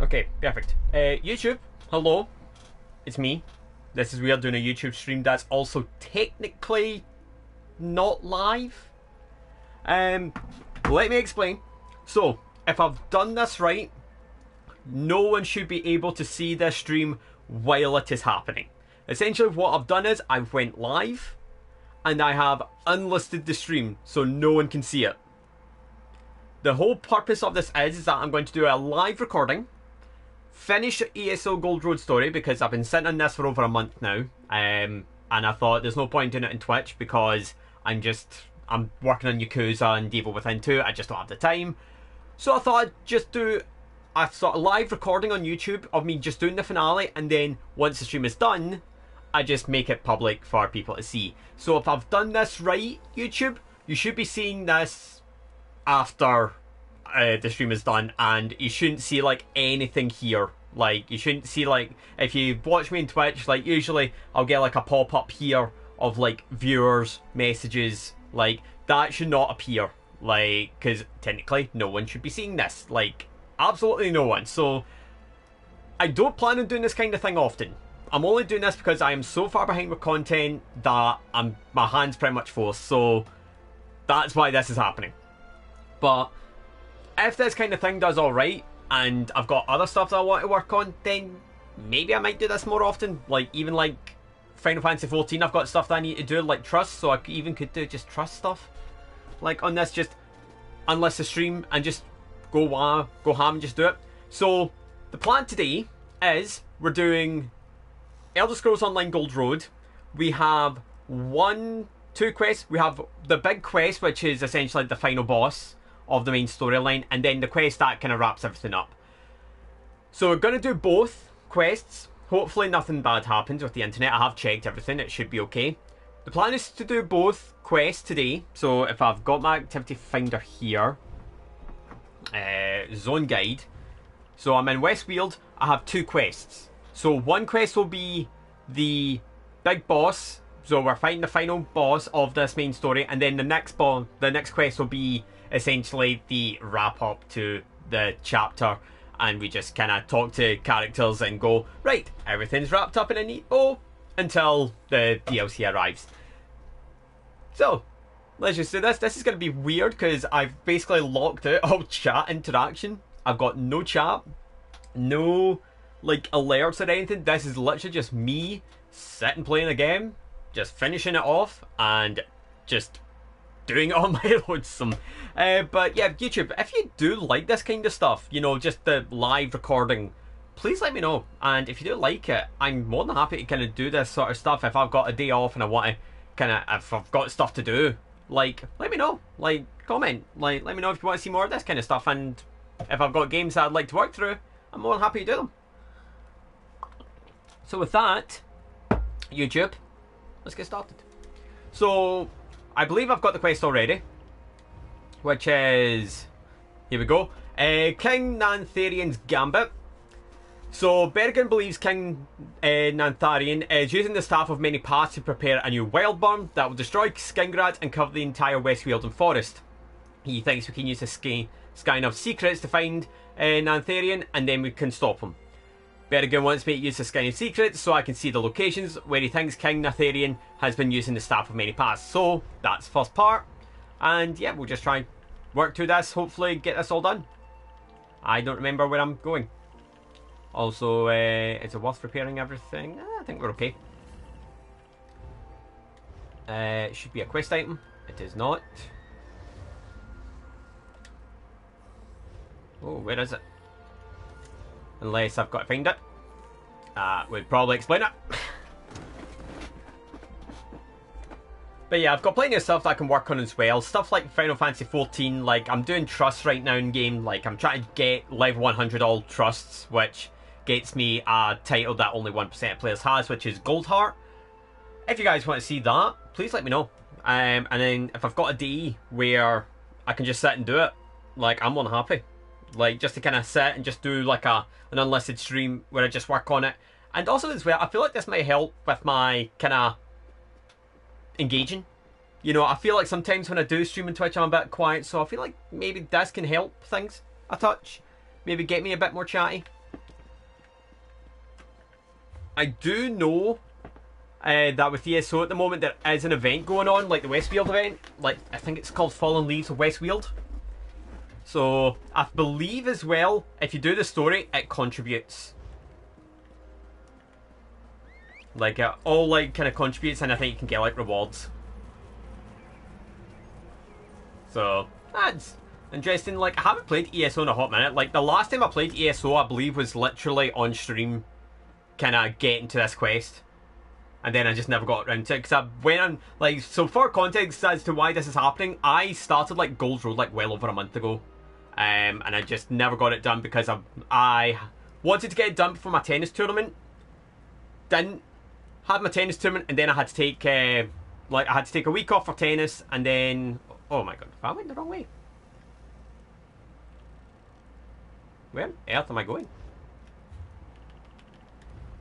Okay, perfect. YouTube, hello. It's me. This is weird doing a YouTube stream that's also technically not live. Let me explain. So, if I've done this right, no one should be able to see this stream while it is happening. Essentially what I've done is I went live and I have unlisted the stream so no one can see it. The whole purpose of this is that I'm going to do a live recording, finish ESO Gold Road story because I've been sitting on this for over a month now, and I thought there's no point doing it on Twitch because I'm working on Yakuza and Devil Within 2, I just don't have the time. So I thought I'd just do a sort of live recording on YouTube of me just doing the finale, and then once the stream is done, I just make it public for people to see. So if I've done this right, YouTube, you should be seeing this after the stream is done, and you shouldn't see like anything here. Like you shouldn't see, like, if you watch me on Twitch, like usually I'll get like a pop-up here of like viewers messages, like that should not appear, like, because technically no one should be seeing this, like absolutely no one. So I don't plan on doing this kind of thing often. I'm only doing this because I am so far behind with content that my hands pretty much forced, so that's why this is happening. But if this kind of thing does alright, and I've got other stuff that I want to work on, then maybe I might do this more often. Like, even like Final Fantasy XIV, I've got stuff that I need to do, like Trust, so I could do just Trust stuff. Like, on this, just unless the stream, and just go ham and just do it. So, the plan today is, we're doing Elder Scrolls Online Gold Road. We have two quests. We have the big quest, which is essentially the final boss of the main storyline, and then the quest that kind of wraps everything up. So we're going to do both quests. Hopefully nothing bad happens with the internet. I have checked everything, it should be okay. The plan is to do both quests today. So if I've got my activity finder here, zone guide, so I'm in Westfield. I have two quests. So one quest will be the big boss, so we're fighting the final boss of this main story, and then the next quest will be essentially the wrap up to the chapter, and we just kind of talk to characters and go, right, everything's wrapped up in a neat bow until the DLC arrives. So let's just do this. This is going to be weird because I've basically locked out all chat interaction. I've got no chat, no like alerts or anything. This is literally just me sitting playing a game, just finishing it off and just doing it on my lonesome. But yeah, YouTube, if you do like this kind of stuff, you know, just the live recording, please let me know. And if you do like it, I'm more than happy to kind of do this sort of stuff. If I've got a day off and I want to kind of, if I've got stuff to do, like, let me know. Like, comment. Like, let me know if you want to see more of this kind of stuff. And if I've got games that I'd like to work through, I'm more than happy to do them. So with that, YouTube, let's get started. So I believe I've got the quest already, which is, here we go, King Nantharian's Gambit. So Bergen believes King Nantharian is using the Staff of Many Paths to prepare a new Wildborn that will destroy Skingrad and cover the entire Westfielden forest. He thinks we can use the scanning of secrets to find Nantharian, and then we can stop him. Bergen wants me to use the scanning secrets so I can see the locations where he thinks King Nantharian has been using the Staff of Many Paths. So that's the first part, and yeah, we'll just try and work through this, hopefully get this all done. I don't remember where I'm going. Also, is it worth preparing everything? I think we're okay. It should be a quest item. It is not. Oh, where is it? Unless I've got to find it. Would probably explain it. But yeah, I've got plenty of stuff that I can work on as well. Stuff like Final Fantasy XIV, like I'm doing Trust right now in game. Like I'm trying to get level 100 all Trusts, which gets me a title that only 1% of players has, which is Gold Heart. If you guys want to see that, please let me know. And then if I've got a day where I can just sit and do it, like I'm more than happy. Like just to kind of sit and just do like an unlisted stream where I just work on it. And also as well, I feel like this might help with my kind of engaging. You know, I feel like sometimes when I do stream on Twitch I'm a bit quiet, so I feel like maybe this can help things a touch. Maybe get me a bit more chatty. I do know that with ESO at the moment there is an event going on, like the Westfield event. Like, I think it's called Fallen Leaves of Westfield. So, I believe as well, if you do the story, it contributes. Like, it all, like, kind of contributes, and I think you can get, like, rewards. So, that's interesting. Like, I haven't played ESO in a hot minute. Like, the last time I played ESO, I believe, was literally on stream, kind of getting to this quest. And then I just never got around to it, because I went on, like, so for context as to why this is happening, I started, like, Gold Road, like, well over a month ago. And I just never got it done because I wanted to get it done before my tennis tournament. Didn't. Had my tennis tournament, and then I had to take, like, I had to take a week off for tennis, and then, oh my god, I went the wrong way. Where on earth am I going?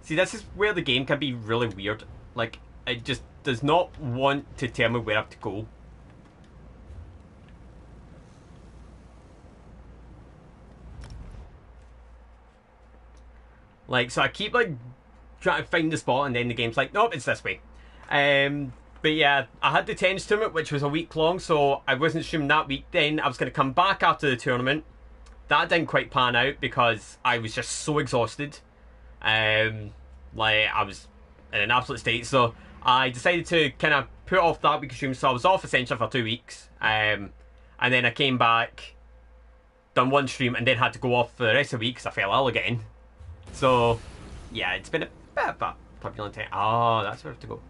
See, this is where the game can be really weird. Like, it just does not want to tell me where I have to go. Like, so I keep, like, trying to find the spot, and then the game's like, nope, it's this way. But yeah, I had the tennis tournament, which was a week long, so I wasn't streaming that week. Then I was going to come back after the tournament. That didn't quite pan out because I was just so exhausted. Like, I was in an absolute state, so I decided to kind of put off that week of stream. So I was off essentially for 2 weeks, and then I came back, done one stream, and then had to go off for the rest of the week because I fell ill again. So yeah, it's been a bit of a turbulent time. Oh, that's where I have to go.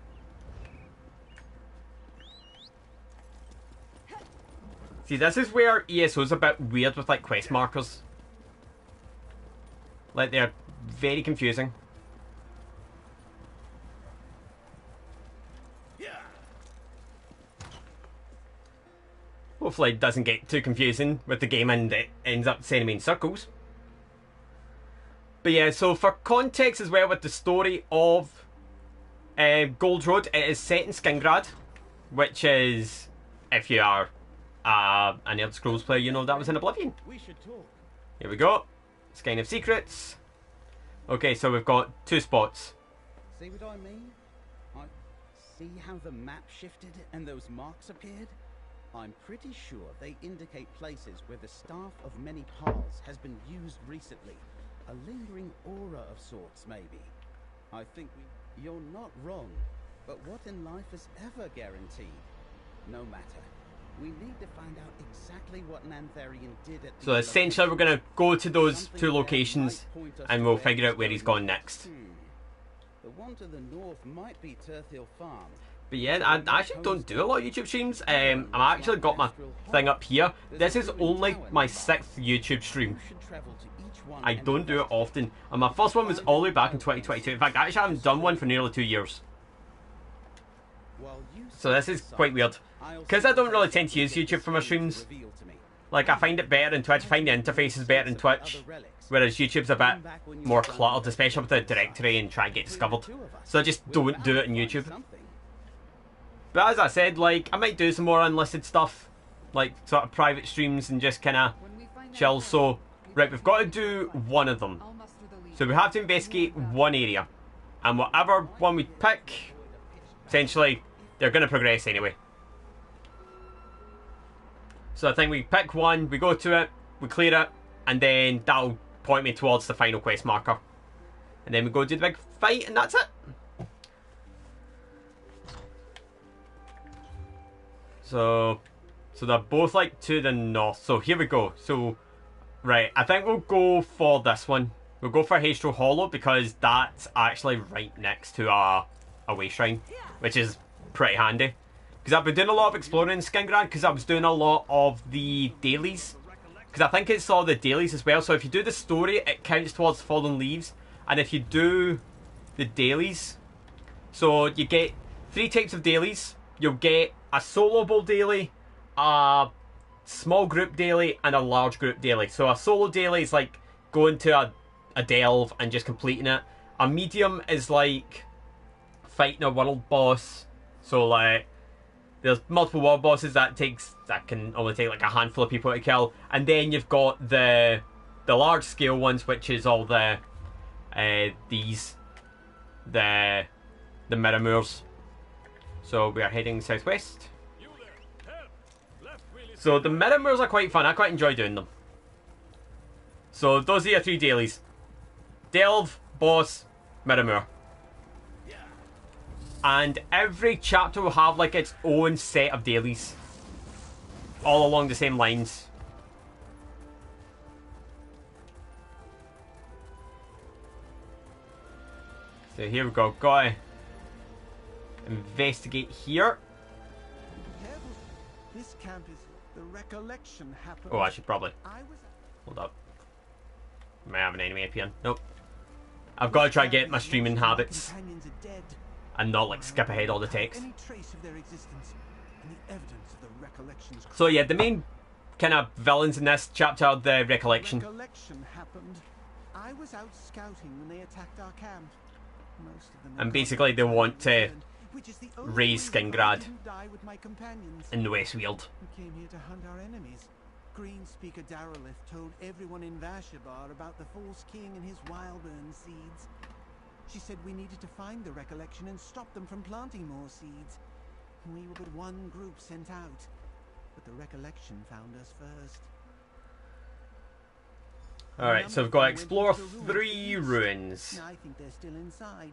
See, this is where ESO's a bit weird with, like, quest markers. Like, they're very confusing. Hopefully it doesn't get too confusing with the game and it ends up sending me in circles. But yeah, so for context as well with the story of Gold Road, it is set in Skingrad, which is, if you are an Elder Scrolls player, you know that was in Oblivion. Here we go. Skein of Secrets. Okay, so we've got 2 spots. See what I mean? See how the map shifted and those marks appeared? I'm pretty sure they indicate places where the staff of many paths has been used recently. A lingering aura of sorts, maybe. I think you're not wrong, but what in life is ever guaranteed? No matter. We need to find out exactly what Nantharian did at So essentially we're going to go to those 2 locations and we'll figure out where he's gone next. The one to the north might be Turthill Farm. But yeah, I actually don't do a lot of YouTube streams. I've actually got my thing up here. This is only my 6th YouTube stream. I don't do it often. And my first one was all the way back in 2022. In fact, I actually haven't done one for nearly 2 years. So this is quite weird. Because I don't really tend to use YouTube for my streams. Like, I find it better in Twitch. I find the interface is better in Twitch. Whereas YouTube's a bit more cluttered, especially with the directory and trying to get discovered. So I just don't do it on YouTube. But as I said, like, I might do some more unlisted stuff. Like, sort of private streams and just kind of chill. So, right, we've got to do one of them. So we have to investigate one area. And whatever one we pick, essentially, they're going to progress anyway. So I think we pick one, we go to it, we clear it, and then that'll point me towards the final quest marker. And then we go do the big fight, and that's it. So they're both like to the north. So here we go. So, right, I think we'll go for this one. We'll go for Haystro Hollow because that's actually right next to a way shrine, which is pretty handy. Because I've been doing a lot of exploring in Skingrad because I was doing a lot of the dailies. Because I think it's all the dailies as well. So if you do the story, it counts towards Fallen Leaves. And if you do the dailies, so you get 3 types of dailies. You'll get a solo bowl daily, a small group daily, and a large group daily. So a solo daily is like going to a delve and just completing it. A medium is like fighting a world boss. So like, there's multiple world bosses that can only take like a handful of people to kill. And then you've got the large scale ones, which is all the these the Mirror Moors. So we are heading southwest. So the Mirror Moors are quite fun. I quite enjoy doing them. So those are your 3 dailies. Delve, Boss, Mirror Moor. And every chapter will have like its own set of dailies. All along the same lines. So here we go. Gotta investigate here. This camp is the recollection happened. Oh, I should probably. Hold up. May I have an enemy appearing? Nope. I've got to try and get my streaming habits and not like skip ahead all the text. Any trace of their existence and the evidence of the recollections. So yeah, the main kind of villains in this chapter are the recollection. Recollection happened. I was out scouting when they attacked our camp. Most of them And basically they want to raise Skingrad in the Westfield. We came here to hunt our enemies. Green Speaker Darylith told everyone in Vashabar about the false king and his wildburn seeds. She said we needed to find the recollection and stop them from planting more seeds. We were but one group sent out, but the recollection found us first. Alright, so we've got to explore 3 ruins. I think they're still inside.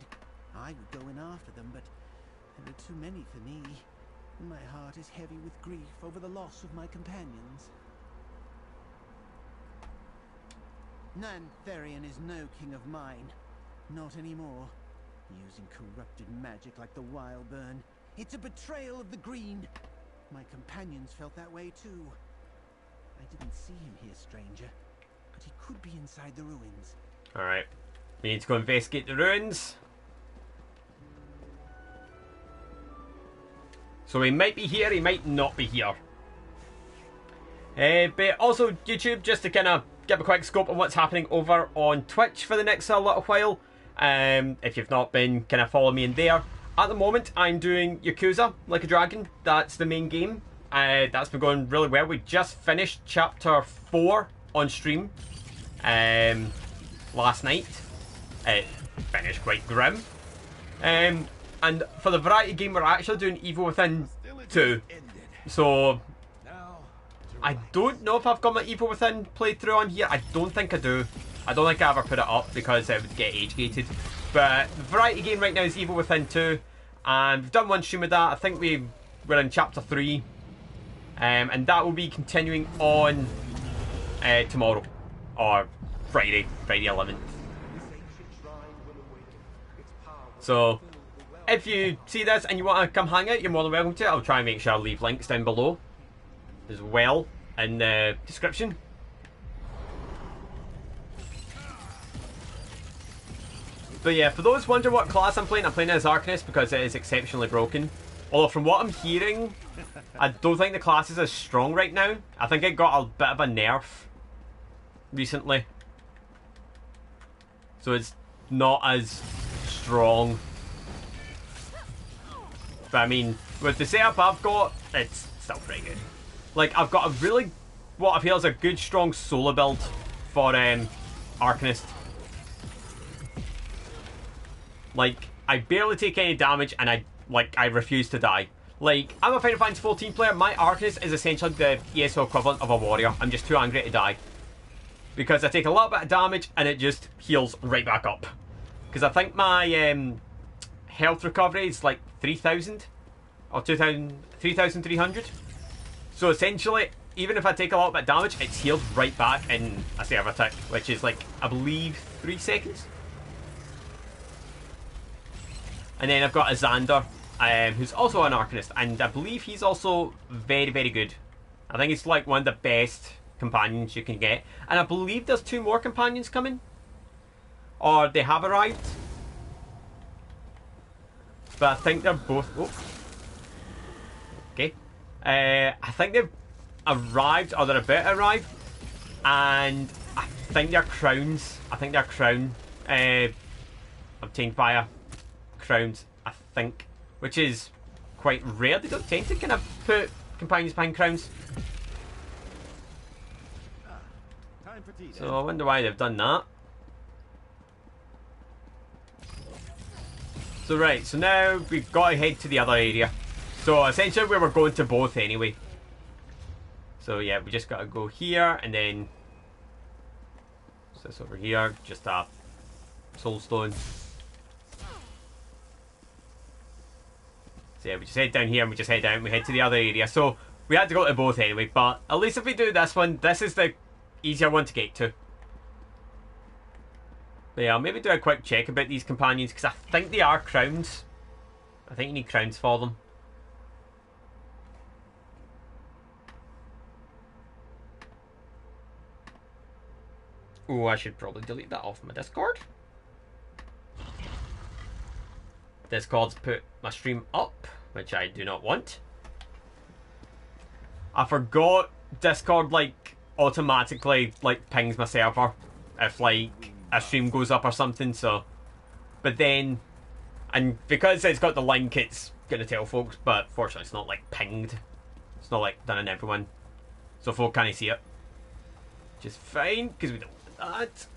I would go in after them, but there are too many for me. My heart is heavy with grief over the loss of my companions. Nantherian is no king of mine. Not anymore. Using corrupted magic like the Wildburn. It's a betrayal of the Green. My companions felt that way too. I didn't see him here, stranger. But he could be inside the ruins. Alright. We need to go investigate the ruins. So he might be here, he might not be here. But also YouTube, just to kind of give a quick scope of what's happening over on Twitch for the next little while. If you've not been kind of following me in there. At the moment I'm doing Yakuza Like a Dragon. That's the main game. That's been going really well. We just finished chapter 4 on stream last night. It finished quite grim. And for the variety game we're actually doing Evil Within 2. So I don't know if I've got my Evil Within playthrough on here. I don't think I do. I don't think I ever put it up because it would get age gated. But the variety game right now is Evil Within 2. And we've done one stream with that. I think we're in chapter 3. And that will be continuing on tomorrow. Or Friday 11th. So if you see this and you want to come hang out, you're more than welcome to. I'll try and make sure I leave links down below as well in the description. But yeah, for those wondering what class I'm playing as Arcanist because it is exceptionally broken. Although from what I'm hearing, I don't think the class is as strong right now. I think it got a bit of a nerf recently. So it's not as strong. But I mean, with the setup I've got, it's still pretty good. Like, I've got a really, what I feel is a good strong solo build for Arcanist. Like, I barely take any damage and I refuse to die. Like, I'm a Final Fantasy 14 player, my Arcanist is essentially the ESO equivalent of a warrior. I'm just too angry to die. Because I take a little bit of damage and it just heals right back up. Because I think my health recovery is like 3,000 or 3,300. So essentially, even if I take a little bit of damage, it's healed right back in a server tick, which is like, I believe, 3 seconds. And then I've got a Xander, who's also an Arcanist, and I believe he's also very, very good. I think he's like one of the best companions you can get. And I believe there's 2 more companions coming. Or they have arrived. But I think they're both... Oh. Okay. I think they've arrived, or they're about to arrive. And I think they're crowns. I think they're crown obtained via crowns, I think. Which is quite rare. They don't tend to kind of put companions behind crowns. So I wonder why they've done that. So right, so now we've got to head to the other area. So essentially we were going to both anyway. So yeah, we just got to go here and then this over here, just a soulstone. So yeah, we just head down here and we just head out and we head to the other area. So we had to go to both anyway, but at least if we do this one, this is the easier one to get to. But yeah, I'll maybe do a quick check about these companions because I think they are crowns. I think you need crowns for them. Oh, I should probably delete that off my Discord. Discord's put my stream up, which I do not want. I forgot Discord like automatically like pings my server if like a stream goes up or something, so but then and because it's got the link it's gonna tell folks, but fortunately it's not like pinged. It's not like done in everyone. So folk can't see it. Which is fine, because we don't want that.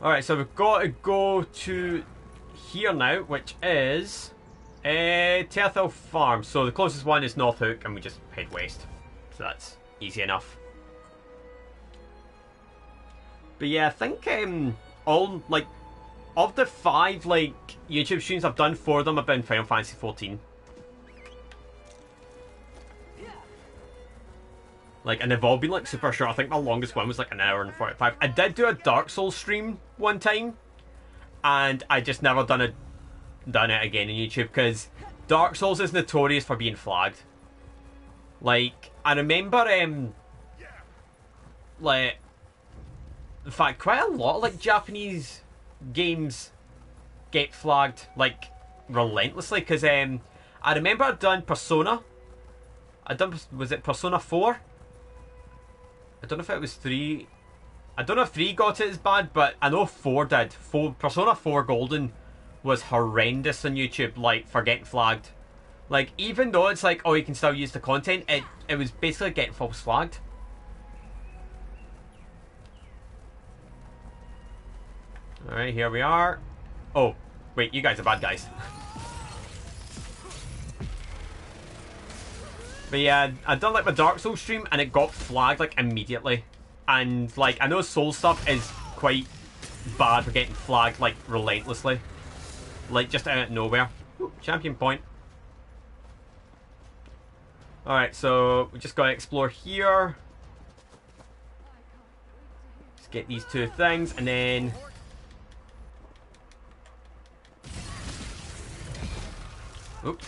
Alright, so we've got to go to here now, which is Terthil Farm. So the closest one is North Hook, and we just head west. So that's easy enough. But yeah, I think all, like, of the 5, like, YouTube streams I've done, 4 of them have been Final Fantasy XIV. Like, and they've all been, like, super short. I think my longest one was, like, an hour and 45. I did do a Dark Souls stream one time, and I just never done it again on YouTube, because Dark Souls is notorious for being flagged. Like, I remember, like, in fact, quite a lot of, like, Japanese games get flagged, like, relentlessly, because, I remember I'd done Persona. Was it Persona 4? I don't know if it was 3. I don't know if 3 got it as bad, but I know 4 did. Persona 4 Golden was horrendous on YouTube, like, for getting flagged. Like, even though it's like, oh, you can still use the content, it was basically getting false flagged. Alright, here we are. Oh, wait, you guys are bad guys. But yeah, I done like my Dark Souls stream and it got flagged like immediately. And like, I know Soul stuff is quite bad for getting flagged like relentlessly. Like just out of nowhere. Ooh, champion point. Alright, so we just gotta explore here. Just get these 2 things and then... Oops.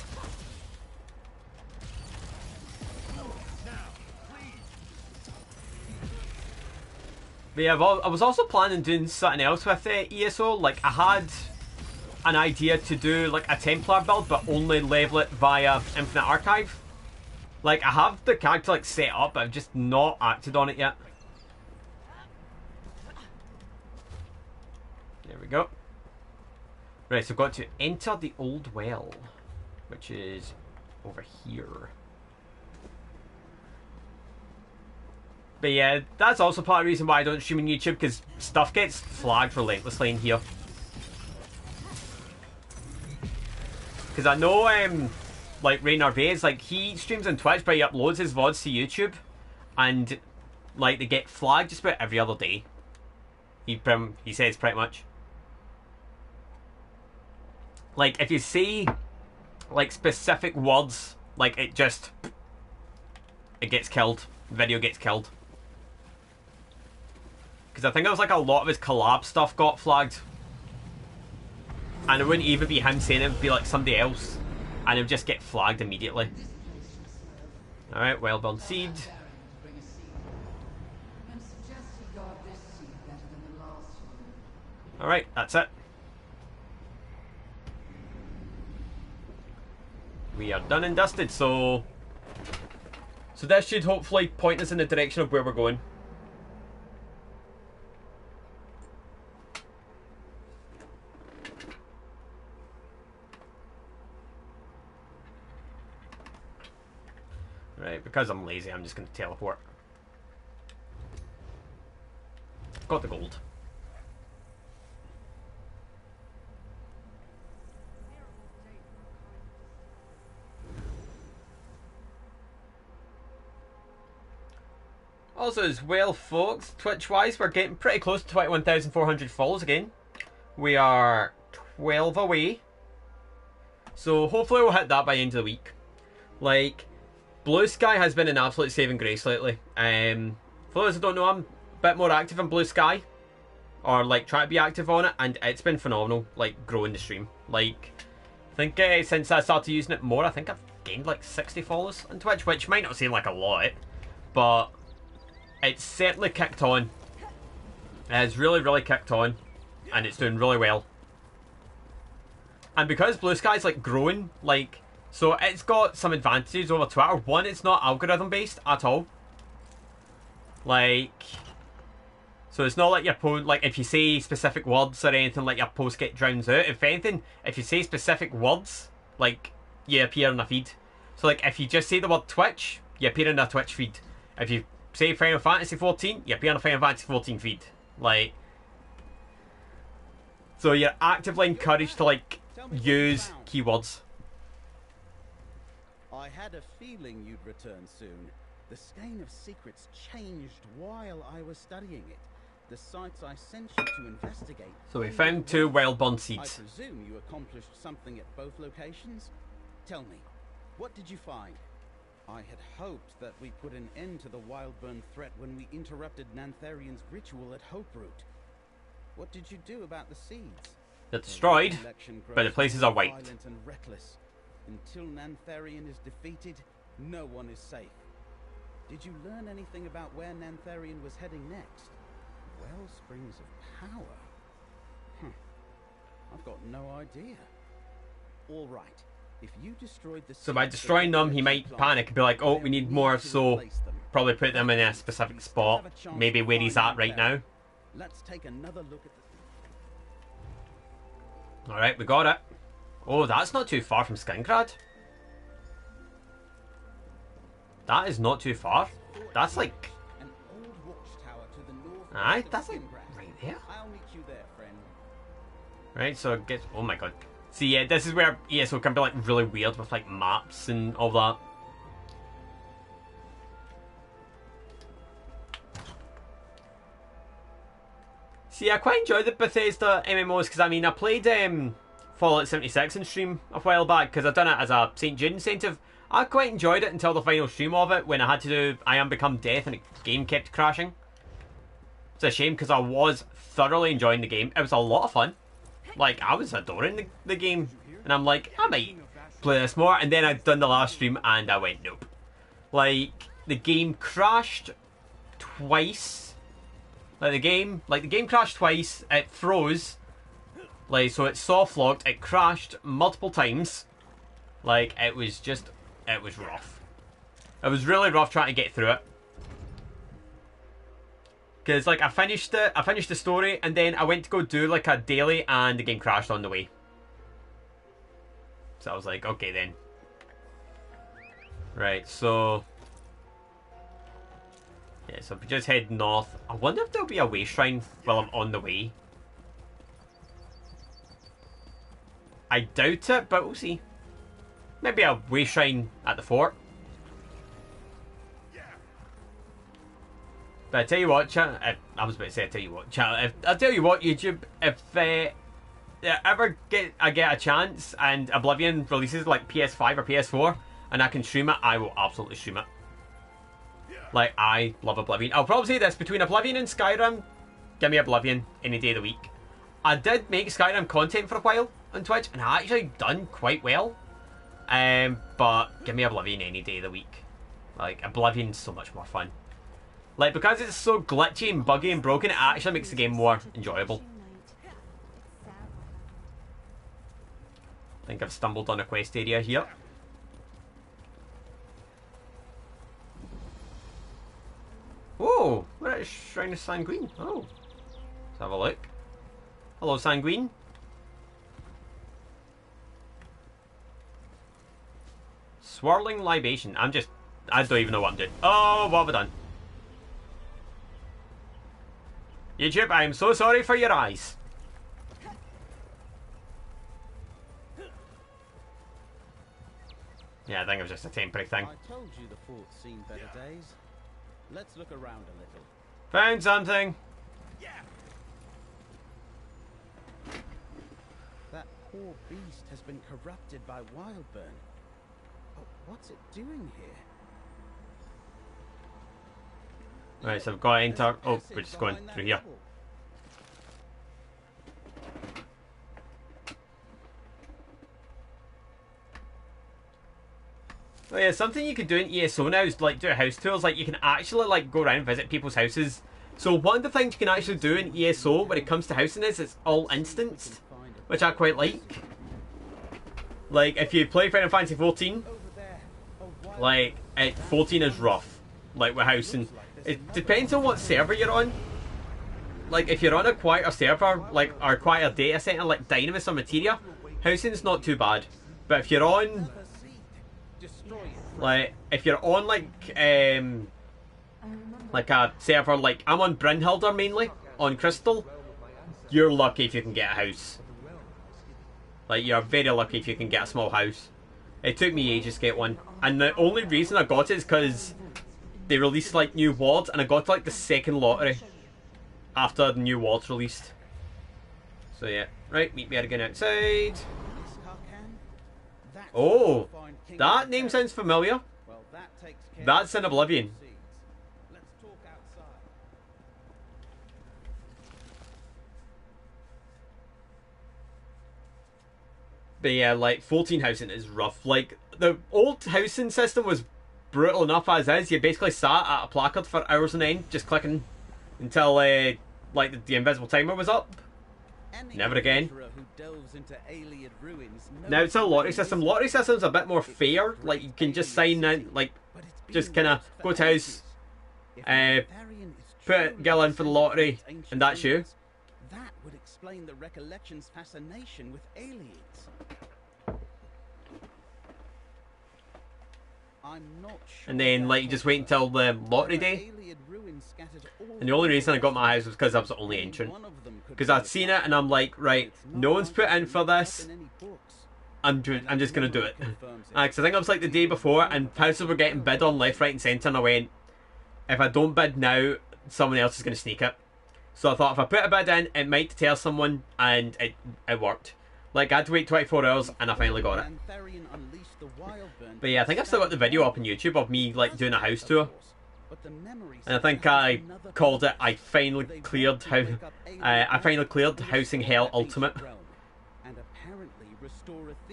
But yeah, I was also planning on doing something else with ESO. Like, I had an idea to do like a Templar build, but only level it via Infinite Archive. Like, I have the character like set up, but I've just not acted on it yet. There we go. Right, so I've got to enter the old well, which is over here. But yeah, that's also part of the reason why I don't stream on YouTube, because stuff gets flagged relentlessly in here. Because I know, like, Ray Narvaez, like, he streams on Twitch, but he uploads his VODs to YouTube, and, like, they get flagged just about every other day. He says pretty much. Like, if you say, like, specific words, like, it gets killed. The video gets killed. Because I think it was like a lot of his collab stuff got flagged. And it wouldn't even be him saying it, would be like somebody else. And it would just get flagged immediately. Alright, well-born seed. Alright, that's it. We are done and dusted, so this should hopefully point us in the direction of where we're going. Right, because I'm lazy, I'm just going to teleport. Got the gold. Also, as well, folks, Twitch-wise, we're getting pretty close to 21,400 follows again. We are 12 away. So hopefully we'll hit that by the end of the week. Like, Blue Sky has been an absolute saving grace lately. For those who don't know, I'm a bit more active on Blue Sky. Or, like, try to be active on it. And it's been phenomenal, like, growing the stream. Like, I think since I started using it more, I think I've gained, like, 60 followers on Twitch. Which might not seem like a lot, but it's certainly kicked on. It's really, really kicked on. And it's doing really well. And because Blue Sky's like growing, like, so it's got some advantages over Twitter. One, it's not algorithm based at all. Like, so it's not like your post, like if you say specific words or anything, like your post get drowned out. If anything, if you say specific words, like, you appear in a feed. So like if you just say the word Twitch, you appear in a Twitch feed. If you say Final Fantasy 14, you appear in a Final Fantasy 14 feed. Like, so you're actively encouraged to like use keywords. I had a feeling you'd return soon. The skein of secrets changed while I was studying it. The sites I sent you to investigate. So we found 2 wild-born I seeds. presume you accomplished something at both locations? Tell me, what did you find? I had hoped that we put an end to the Wildburn threat when we interrupted Nantharian's ritual at Hoperoot. What did you do about the seeds? They're destroyed, but the places are wiped. Violent and reckless. Until Nantharian is defeated, no one is safe. Did you learn anything about where Nantharian was heading next? Wellsprings of power? I've got no idea. All right. If you destroyed the So by destroying them, he might panic and be like, oh, we need more, so probably put them in a specific spot, maybe where he's at right now. Let's take another look at the... Alright, we got it. Oh, that's not too far from Skingrad. That is not too far. That's like... An old watchtower to the north. Aye, that's like right there. I'll meet you there, friend. Right, so it gets... Oh my god. See, yeah, this is where ESO can be like really weird with like maps and all that. See, I quite enjoy the Bethesda MMOs because I mean, I played Fallout 76 in stream a while back because I've done it as a St. Jude incentive. I quite enjoyed it until the final stream of it when I had to do I Am Become Death and the game kept crashing. It's a shame because I was thoroughly enjoying the game. It was a lot of fun. Like, I was adoring the game. And I'm like, I might play this more. And then I'd done the last stream and I went, nope. Like, the game crashed twice. Like, the game crashed twice. It froze. Like, so it soft locked. It crashed multiple times. Like, it was rough. It was really rough trying to get through it. Because, like, I finished the story, and then I went to go do, like, a daily, and the game crashed on the way. So I was like, okay, then. Right, so... yeah, so if we just head north... I wonder if there'll be a way shrine while I'm on the way. I doubt it, but we'll see. Maybe a way shrine at the fort. But I tell you what, chat, I was about to say, I tell you what, chat, I tell you what, YouTube, if ever get a chance and Oblivion releases like PS5 or PS4 and I can stream it, I will absolutely stream it. Like, I love Oblivion. I'll probably say this, between Oblivion and Skyrim, give me Oblivion any day of the week. I did make Skyrim content for a while on Twitch and I actually done quite well. But give me Oblivion any day of the week. Like, Oblivion's so much more fun. Like, because it's so glitchy and buggy and broken, it actually makes the game more enjoyable. I think I've stumbled on a quest area here. Whoa! We're at a Shrine of Sanguine. Oh. Let's have a look. Hello, Sanguine. Swirling Libation. I'm just I don't even know what I'm doing. Oh, what have I done? YouTube, I am so sorry for your eyes. Yeah, I think it was just a temporary thing. I told you the fort's seen better days. Let's look around a little. Found something. That poor beast has been corrupted by Wildburn. But what's it doing here? Right, so I've got to enter. There's Oh, acid we're just going behind that through here. bubble. Oh yeah, something you can do in ESO now is like do house tours. Like you can actually like go around and visit people's houses. So one of the things you can actually do in ESO when it comes to housing is it's all instanced, which I quite like. Like if you play Final Fantasy 14, like 14 is rough. Like with housing, it depends on what server you're on. Like if you're on a quieter server, like or a quieter data center like Dynamis or Materia, housing's not too bad. But if you're on like if you're on like a server like I'm on Brynhilder mainly on Crystal, you're lucky if you can get a house. Like you're very lucky if you can get a small house. It took me ages to get one, and the only reason I got it is because they released like new wards, and I got like the second lottery after the new wards released. So yeah, right, meet me again outside. Oh, that name sounds familiar. That's in Oblivion. Let's talk outside. But yeah, like 14 housing is rough. Like the old housing system was brutal enough as is. You basically sat at a placard for hours on end, just clicking until like the invisible timer was up. Never again. Now it's a lottery system. Lottery system's a bit more fair. Like you can just sign in, like just kind of go to house, put Gil in for the lottery, and that's you. That would explain the Recollection's fascination with aliens. I'm not sure. And then like you just wait until the lottery day. And the only reason I got my house was because I was the only entrant. Because I'd seen it and I'm like, right, no one's put in for this. I'm just gonna do it. Because I think it was like the day before, and houses were getting bid on left, right, and centre, and I went, if I don't bid now, someone else is gonna sneak it. So I thought if I put a bid in, it might deter someone, and it worked. Like I had to wait 24 hours, and I finally got it. But yeah, I think I've still got the video up on YouTube of me like doing a house tour. And I think I called it I finally cleared Housing Hell Ultimate.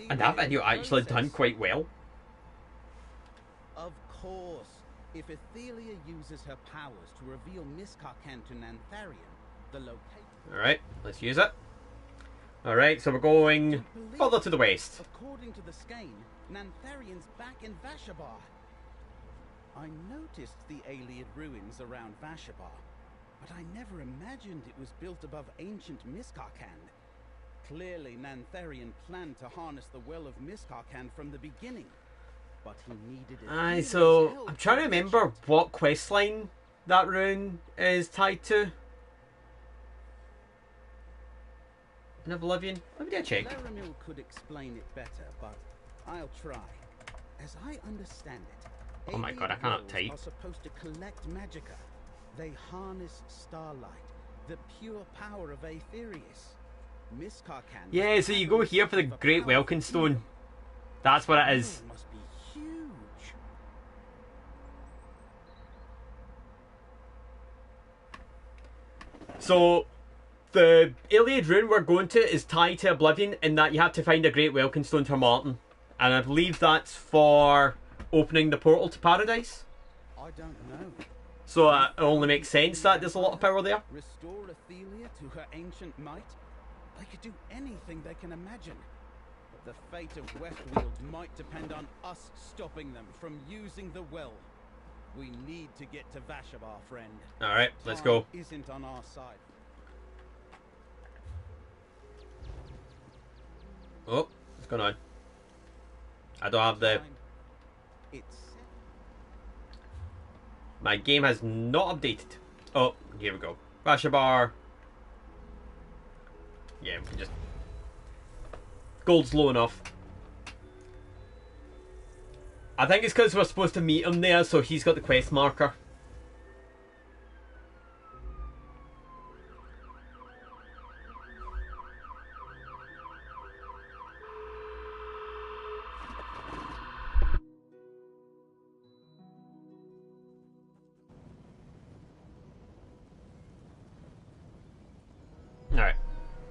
And that video actually done quite well. Of course, if Athelia uses her powers to reveal Miscarcan to Nantharian, the location. Alright, let's use it. Alright, so we're going further to the west. According to the skein, Nantharian's back in Vashabar. I noticed the Ayleid ruins around Vashabar, but I never imagined it was built above ancient Miscarcan. Clearly, Nantharian planned to harness the well of Miscarcan from the beginning, but he needed it. Aye, so I'm trying to remember what questline that rune is tied to. In Oblivion? Let me get a check. Laramil could explain it better, but I'll try. As I understand it, oh my god, I cannot type. are supposed to collect magicka. They harness starlight, the pure power of Aetherius. Miscarcan. Yeah, so you go here for the Great Welkin Stone. That's what it is. Must be huge. So the Ayleid rune we're going to is tied to Oblivion in that you have to find a Great Welkin Stone for Martin. And I believe that's for opening the portal to Paradise. I don't know. So it only makes sense that there's a lot of power there. Restore Athelia to her ancient might? They could do anything they can imagine. The fate of Westfield might depend on us stopping them from using the well. We need to get to Vashabar, friend. Alright, let's go. Time isn't on our side. Oh, what's going on? I don't have the... It's My game has not updated. Oh, here we go. Rashabar. Yeah, we can just... Gold's low enough. I think it's because we're supposed to meet him there, so he's got the quest marker. Alright.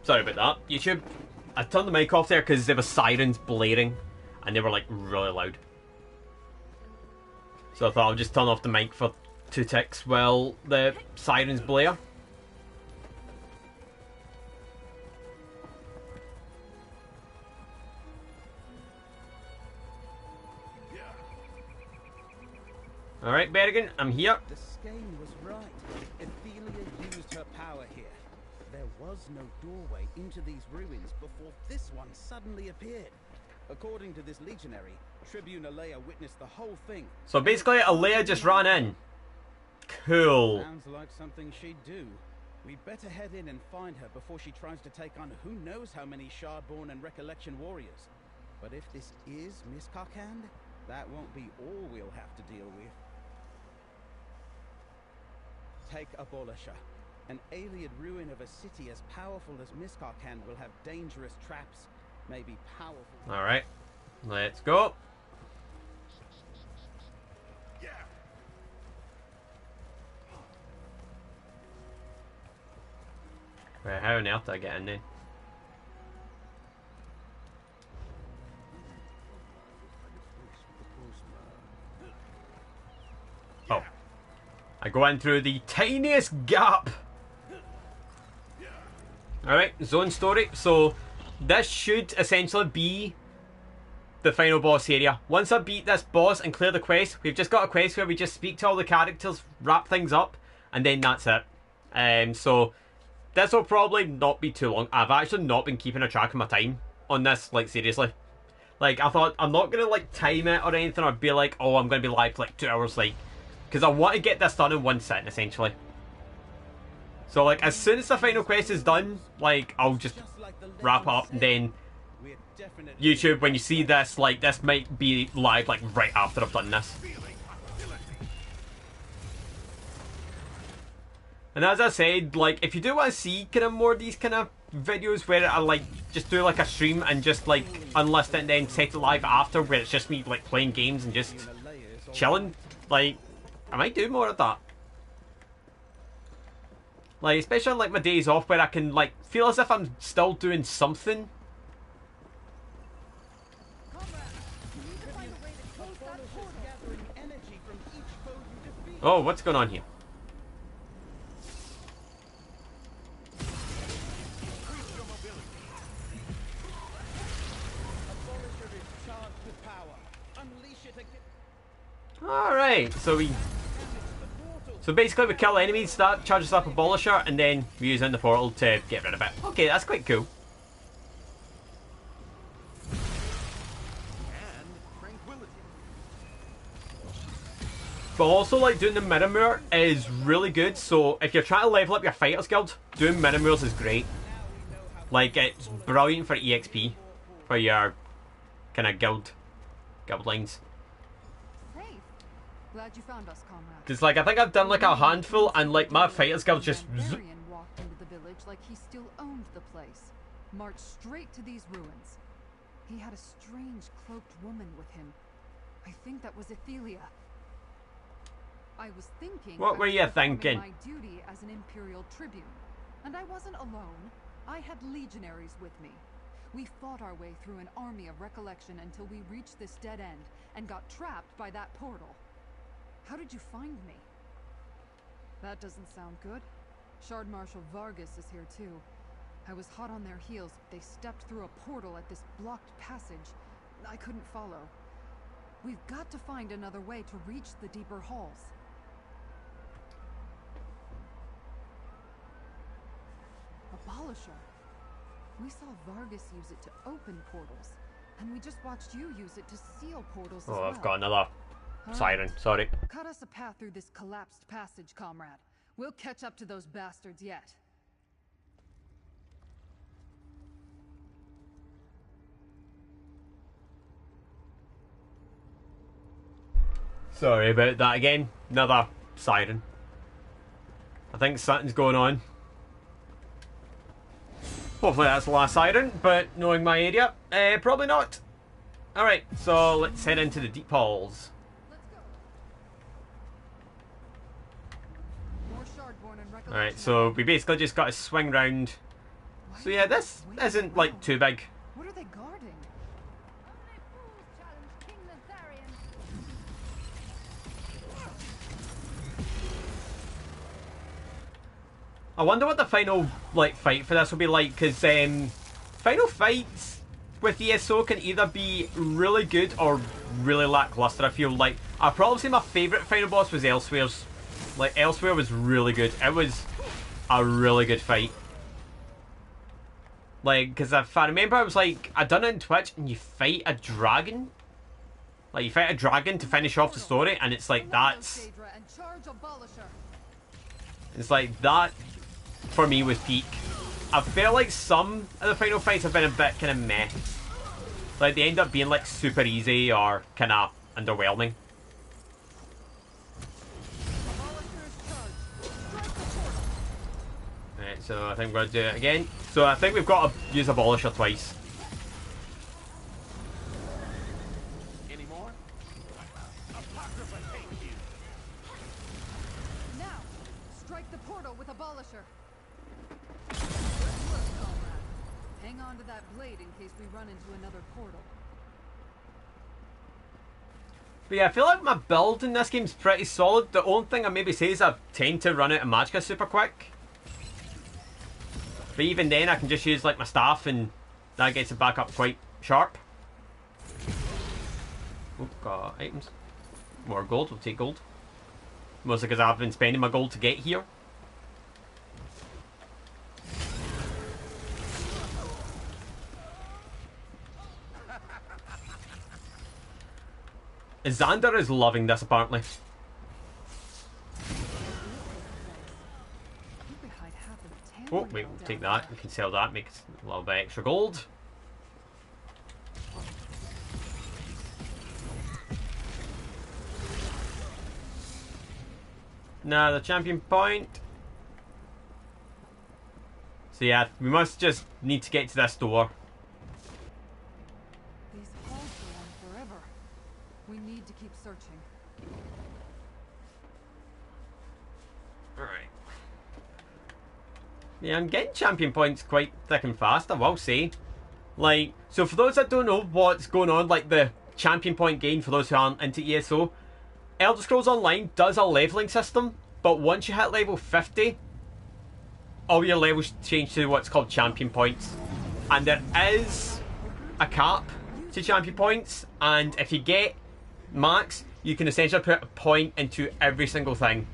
Sorry about that. YouTube, I turned the mic off there because there were sirens blaring and they were like really loud. So I thought I'll just turn off the mic for 2 ticks while the sirens blare. Alright, Bergen, I'm here. The Skane was right. Ethelia used her power here. There was no doorway into these ruins before this one suddenly appeared. According to this legionary, Tribune Alea witnessed the whole thing. So basically, Alea just ran in. Cool. Sounds like something she'd do. We'd better head in and find her before she tries to take on who knows how many Shardborn and Recollection warriors. But if this is Miss Karkand, that won't be all we'll have to deal with. Take Abolisher. An alien ruin of a city as powerful as Miss Karkand will have dangerous traps. Maybe powerful. Alright, let's go. Wait, how on earth did I get in there? Oh. I go in through the tiniest gap. Alright, zone story. So, this should essentially be the final boss area. Once I beat this boss and clear the quest, we've just got a quest where we just speak to all the characters, wrap things up, and then that's it. So, this will probably not be too long. I've actually not been keeping a track of my time on this, like, seriously. Like, I thought, I'm not going to, like, time it or anything, or be like, oh, I'm going to be live for, like, 2 hours, like, because I want to get this done in one sitting, essentially. So, like, as soon as the final quest is done, like, I'll just wrap up, and then YouTube, when you see this, like, this might be live, like, right after I've done this. And as I said, like, if you do want to see kind of more of these kind of videos where I, like, just do, like, a stream and just, like, unlist it and then set it live after, where it's just me, like, playing games and just chilling, like, I might do more of that. Like, especially on, like, my days off where I can, like, feel as if I'm still doing something. Oh, what's going on here? Alright, so basically we kill enemies, that charges up Abolisher, and then we use in the portal to get rid of it. Okay, that's quite cool. But also, like, doing the Mirror is really good, so if you're trying to level up your Fighters Guild, doing Mirrors is great. Like, it's brilliant for EXP, for your kind of guild lines. Glad you found us, comrade. Because, like, I think I've done, like, a handful, and, like, my Fighters Guild just... Varian walked into the village like he still owned the place. Marched straight to these ruins. He had a strange cloaked woman with him. I think that was Ethelia. I was thinking... What were you thinking? My duty as an Imperial Tribune. And I wasn't alone. I had legionaries with me. We fought our way through an army of recollection until we reached this dead end and got trapped by that portal. How did you find me? That doesn't sound good. Shard Marshal Vargas is here too. I was hot on their heels. They stepped through a portal at this blocked passage. I couldn't follow. We've got to find another way to reach the deeper halls. Abolisher. We saw Vargas use it to open portals, and we just watched you use it to seal portals as well. Oh, I've got another Siren, sorry. Cut us a path through this collapsed passage, comrade. We'll catch up to those bastards yet. Sorry about that again. Another siren. I think something's going on. Hopefully that's the last siren, but knowing my area, probably not. Alright, so let's head into the deep halls. Alright, so we basically just got to swing round. So yeah, this isn't like too big. What are they guarding? I wonder what the final like fight for this will be like, because final fights with ESO can either be really good or really lackluster. I feel like I'd probably say my favourite final boss was Elsewhere's. Like Elsewhere was really good. It was a really good fight. Like, because if I remember, I was like, I done it in Twitch, and you fight a dragon. Like you fight a dragon to finish off the story, and it's like that's. It's like that. For me was peak. I feel like some of the final fights have been a bit kind of meh. Like they end up being like super easy or kind of underwhelming. Right, so I think we're going to do it again. So I think we've got to use Abolisher twice. Any more? Now, strike the portal with Abolisher. Hang on to that blade in case we run into another portal. But yeah, I feel like my build in this game's pretty solid. The only thing I maybe say is I tend to run out of magicka super quick. But even then I can just use like my staff and that gets it back up quite sharp. Oh, got items. More gold, we'll take gold. Mostly because I've been spending my gold to get here. Xander is loving this apparently. Oh, wait, we'll take that. We can sell that, make a little bit extra gold. Now the champion point. So yeah, we must just need to get to this door. These halls go on forever. We need to keep searching. Alright. Yeah, I'm getting champion points quite thick and fast, I will say. Like, so for those that don't know what's going on, like the champion point gain for those who aren't into ESO, Elder Scrolls Online does a leveling system, but once you hit level 50, all your levels change to what's called champion points. And there is a cap to champion points, and if you get max, you can essentially put a point into every single thing.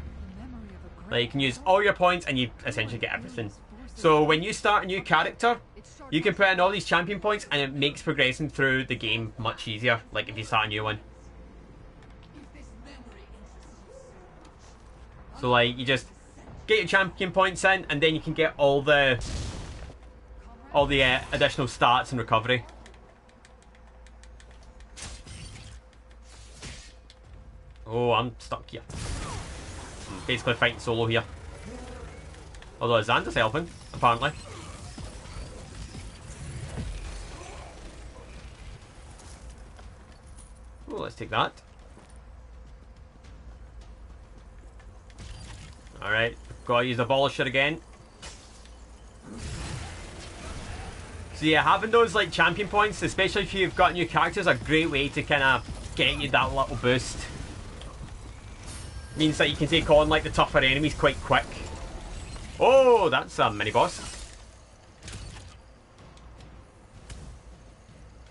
Like you can use all your points and you essentially get everything. So when you start a new character, you can put in all these champion points and it makes progressing through the game much easier, like if you start a new one. So like you just get your champion points in and then you can get all the additional stats and recovery. Oh, I'm stuck here. I'm basically fighting solo here. Although Xander's helping, apparently. Oh, let's take that. Alright, gotta use Abolisher again. So yeah, having those like champion points, especially if you've got new characters, a great way to kind of get you that little boost. Means that you can take on like the tougher enemies quite quick. Oh, that's a mini boss.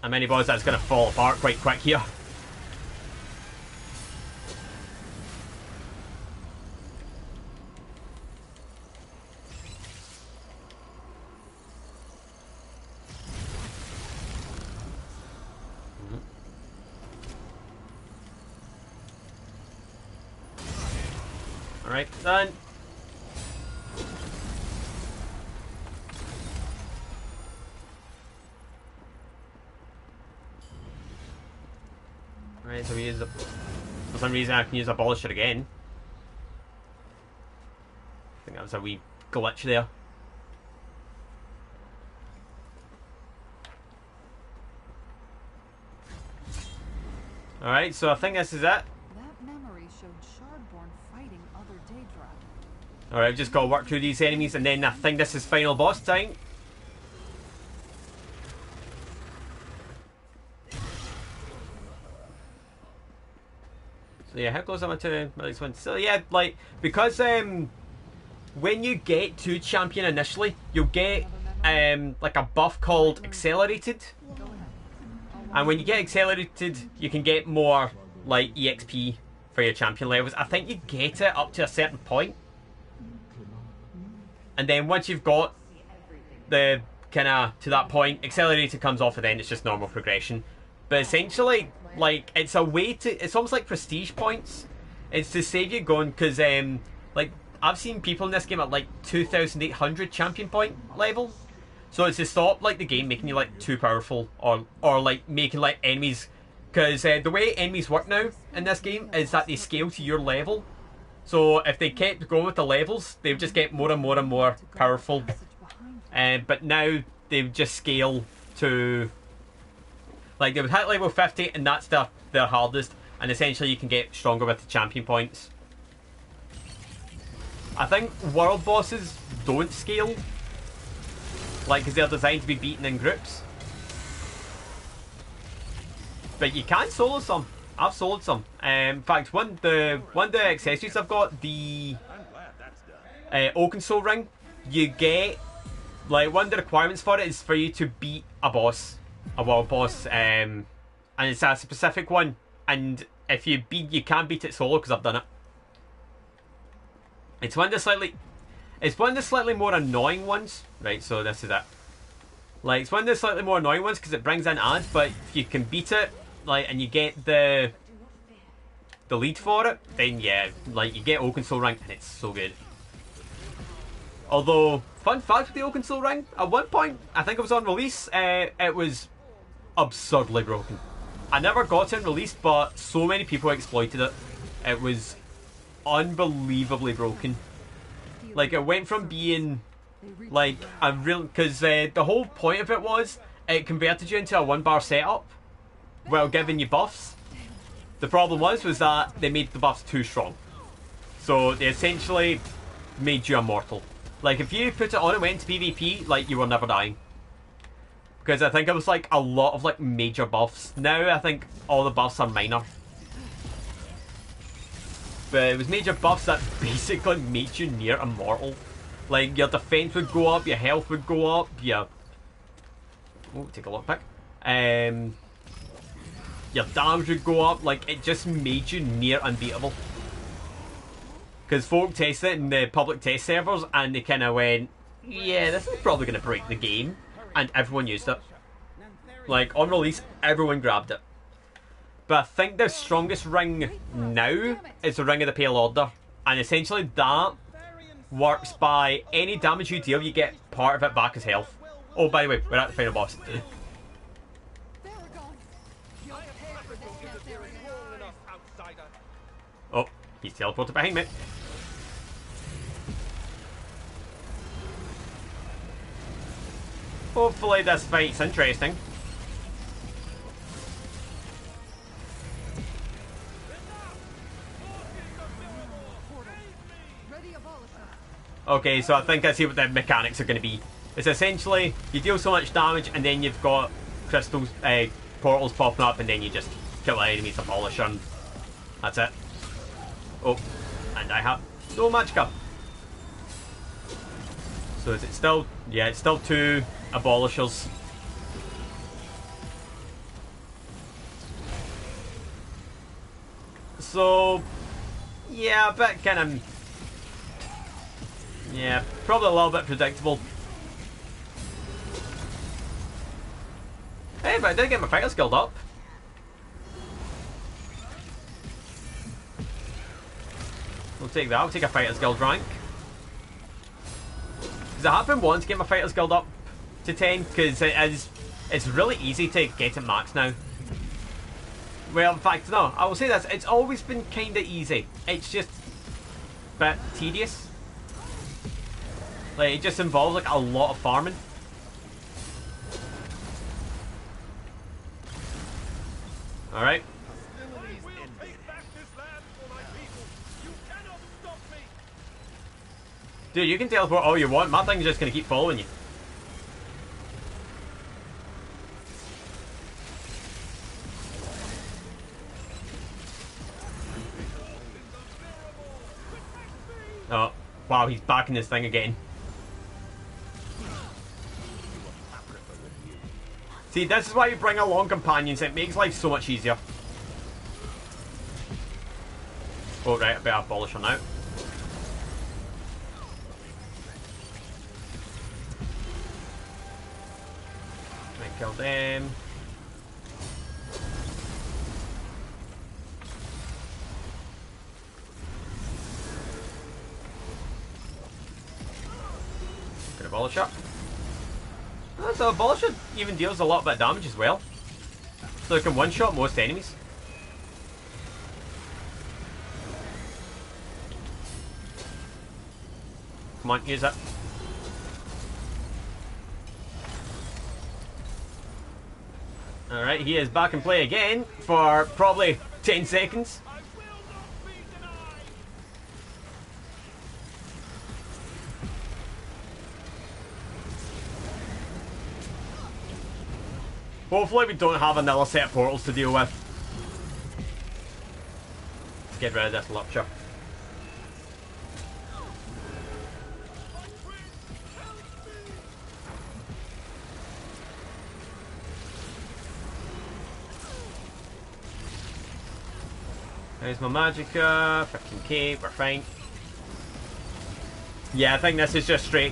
A mini boss that's gonna fall apart quite quick here. Alright, done. Alright, so we use the... For some reason I can use Abolisher again. I think that was a wee glitch there. Alright, so I think this is it. That memory showed Shardborn fighting other Daedra. Alright, I've just got to work through these enemies and then I think this is final boss time. So yeah, how close am I to my next one? So yeah, like, because when you get to champion initially, you'll get like a buff called Accelerated. And when you get Accelerated, you can get more like EXP for your champion levels. I think you get it up to a certain point. And then once you've got the kind of to that point, Accelerated comes off and then it's just normal progression. But essentially, like, it's a way to, it's almost like prestige points. It's to save you going, because like, I've seen people in this game at like 2,800 champion point level. So it's to stop like the game making you like too powerful, or like making like enemies, because the way enemies work now in this game is that they scale to your level. So if they kept going with the levels, they would just get more and more and more powerful. But now they would just scale to, like, they would hit level 50 and that's their hardest, and essentially you can get stronger with the champion points. I think world bosses don't scale, like, because they're designed to be beaten in groups. But you can solo some. I've soloed some. In fact, one of the accessories I've got, the Oaken Soul Ring, you get, like, one of the requirements for it is for you to beat a boss, a world boss, and it's a specific one. And if you can't beat it solo, because I've done it. It's one of the slightly more annoying ones. Right, so this is it. Like, it's one of the slightly more annoying ones because it brings in ads, but if you can beat it, like, and you get the lead for it, then yeah, like, you get Oaken Soul Ring and it's so good. Although, fun fact with the Oaken Soul Ring, at one point, I think it was on release, it was absurdly broken. I never got it in release, but so many people exploited it. It was unbelievably broken. Like, it went from being like a real, because the whole point of it was it converted you into a 1-bar setup while giving you buffs. The problem was that they made the buffs too strong, so they essentially made you immortal. Like, if you put it on and went to PvP, like, you were never dying, because I think it was like a lot of like major buffs. Now I think all the buffs are minor, but it was major buffs that basically made you near immortal. Like, your defense would go up, your health would go up, your... Oh, take a look pick. Your damage would go up. Like, it just made you near unbeatable. Because folk tested it in the public test servers, and they kind of went, yeah, this is probably going to break the game. And everyone used it. Like, on release, everyone grabbed it. But I think the strongest ring now is the Ring of the Pale Order. And essentially that works by any damage you deal, you get part of it back as health. Oh, by the way, we're at the final boss. Oh, he's teleported behind me. Hopefully this fight's interesting. Okay, so I think I see what the mechanics are going to be. It's essentially, you deal so much damage and then you've got crystals, portals popping up, and then you just kill the enemies, abolish them. That's it. Oh, and I have no magicka. So is it still, yeah, it's still 2 abolishers. So, yeah, a bit kind of... Yeah, probably a little bit predictable. Hey, but I did get my fighter skilled up. take that. I'll take a Fighter's Guild rank. Because it happened once to get my Fighter's Guild up to 10, because it's really easy to get it max now. Well, in fact, no, I will say this, it's always been kinda easy. It's just a bit tedious. Like, it just involves like a lot of farming. Alright. Dude, you can teleport all you want. My thing's just gonna keep following you. Oh, wow, he's back in this thing again. See, this is why you bring along companions. It makes life so much easier. Oh, right, I better abolish her now. Kill them. Could abolish it. Oh, so abolish it even deals a lot of damage as well. So it can one-shot most enemies. Come on, use it. Alright, he is back in play again for probably 10 seconds. Hopefully we don't have another set of portals to deal with. Let's get rid of this Lurcher. There's my Magicka, 15k, we're fine. Yeah, I think this is just straight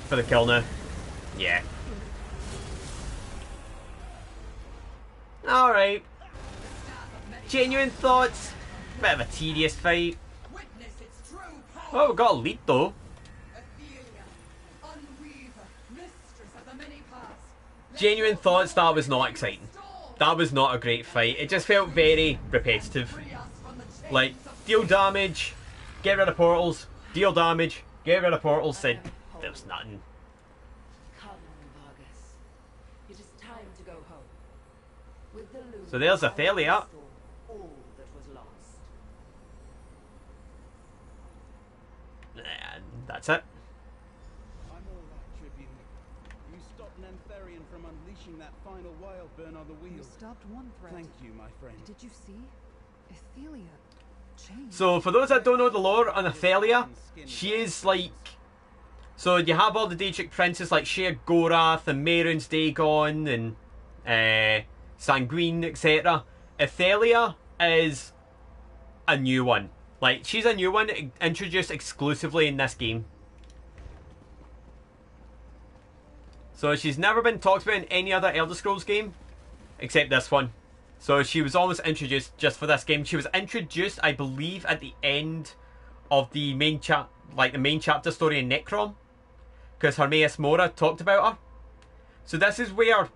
for the kill now. Yeah. Alright. Genuine thoughts. Bit of a tedious fight. Oh, we got a lead though. Genuine thoughts, that was not exciting. That was not a great fight. It just felt very repetitive. Like, deal damage, get rid of portals, deal damage, get rid of portals, said there was nothing. So there's Athalia. And that's it. I'm all right, Tribune. You stopped Nantharian from unleashing that final wild burn on the wheel. You stopped one threat. Thank you, my friend. Did you see? Athalia changed. So for those that don't know the lore on Athalia, she is like... So you have all the Daedric princes like Shea Gorath and Mehrunes Dagon and Sanguine, etc. Athalia is a new one. Like, she's a new one introduced exclusively in this game. So she's never been talked about in any other Elder Scrolls game except this one. So she was almost introduced just for this game. She was introduced, I believe, at the end of the main chapter story in Necrom, because Hermaeus Mora talked about her. So this is where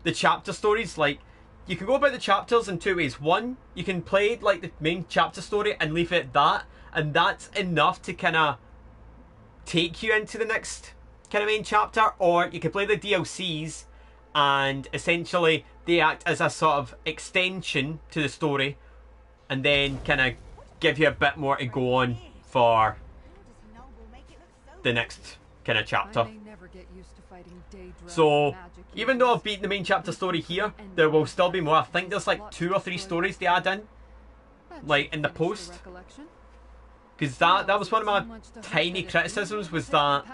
the chapter stories, like, you can go about the chapters in two ways. One, you can play like the main chapter story and leave it at that, and that's enough to kind of take you into the next kind of main chapter. Or you can play the DLCs and essentially they act as a sort of extension to the story and then kind of give you a bit more to go on for the next kind of chapter. So even though I've beaten the main chapter story here, there will still be more. I think there's like 2 or 3 stories they add in, like in the post, because that was one of my tiny criticisms, was that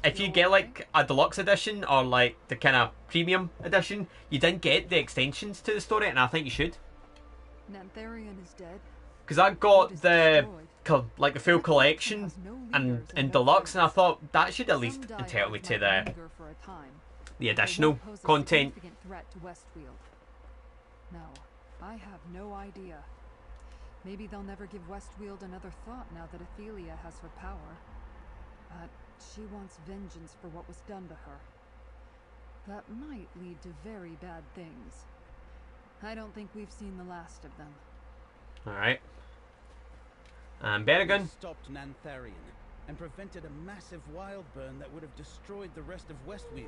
if you get like a deluxe edition or like the kind of premium edition, you didn't get the extensions to the story, and I think you should. Because I got the like the full collection and in deluxe, and I thought that should at least entitle me to the additional content. No, I have no idea. Maybe they'll never give Westweald another thought now that Athelia has her power. But she wants vengeance for what was done to her. That might lead to very bad things. I don't think we've seen the last of them. Alright. And Berrigan. Stopped Nantharian and prevented a massive wild burn that would have destroyed the rest of Westweald.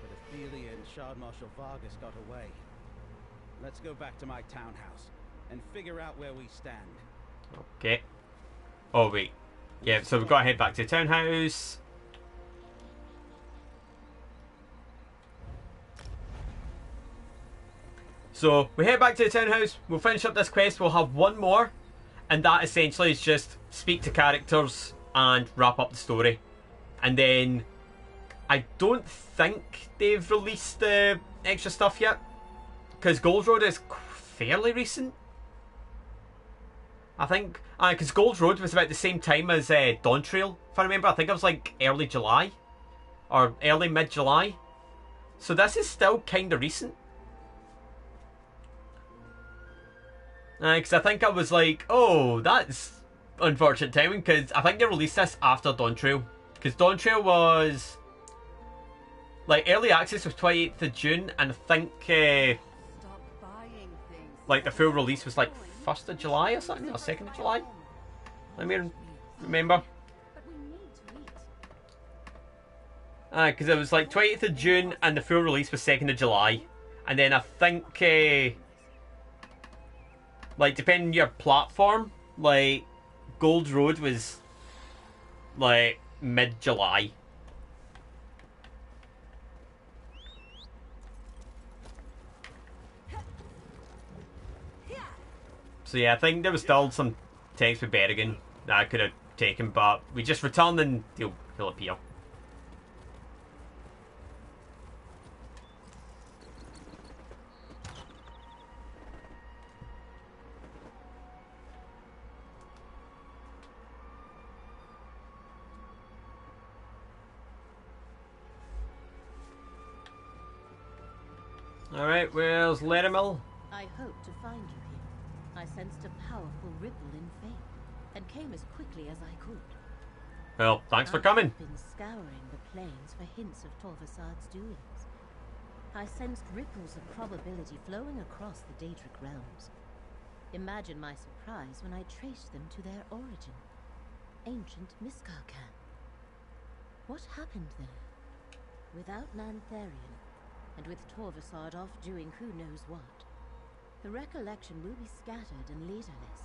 But Athelia and Shard Marshal Vargas got away. Let's go back to my townhouse and figure out where we stand. Okay. Oh wait. Yeah, so we've got to head back to the townhouse. So we head back to the townhouse, we'll finish up this quest, we'll have one more, and that essentially is just speak to characters and wrap up the story. And then I don't think they've released the extra stuff yet, because Gold Road is fairly recent. I think, because Gold Road was about the same time as Dawn Trail, if I remember. I think it was like early July, or early mid-July. So this is still kind of recent. Because I think I was like, oh, that's unfortunate timing, because I think they released this after Dawn Trail. Because Dawn Trail was, like, early access was 28th of June, and I think, like, the full release was like 1st of July or something, or 2nd of July? Let me remember. Because it was like 20th of June, and the full release was 2nd of July. And then I think, like, depending on your platform, like, Gold Road was, like, mid-July. So yeah, I think there was still some text with Berrigan that I could have taken, but we just return and he'll appear. Alright, where's Larimil? I hoped to find you here. I sensed a powerful ripple in fate, and came as quickly as I could. Well, thanks for coming. I've been scouring the plains for hints of Torvasad's doings. I sensed ripples of probability flowing across the Daedric realms. Imagine my surprise when I traced them to their origin. Ancient Miskarkan. What happened there? Without Nantharian, and with Torvasad off doing who knows what, the recollection will be scattered and leaderless.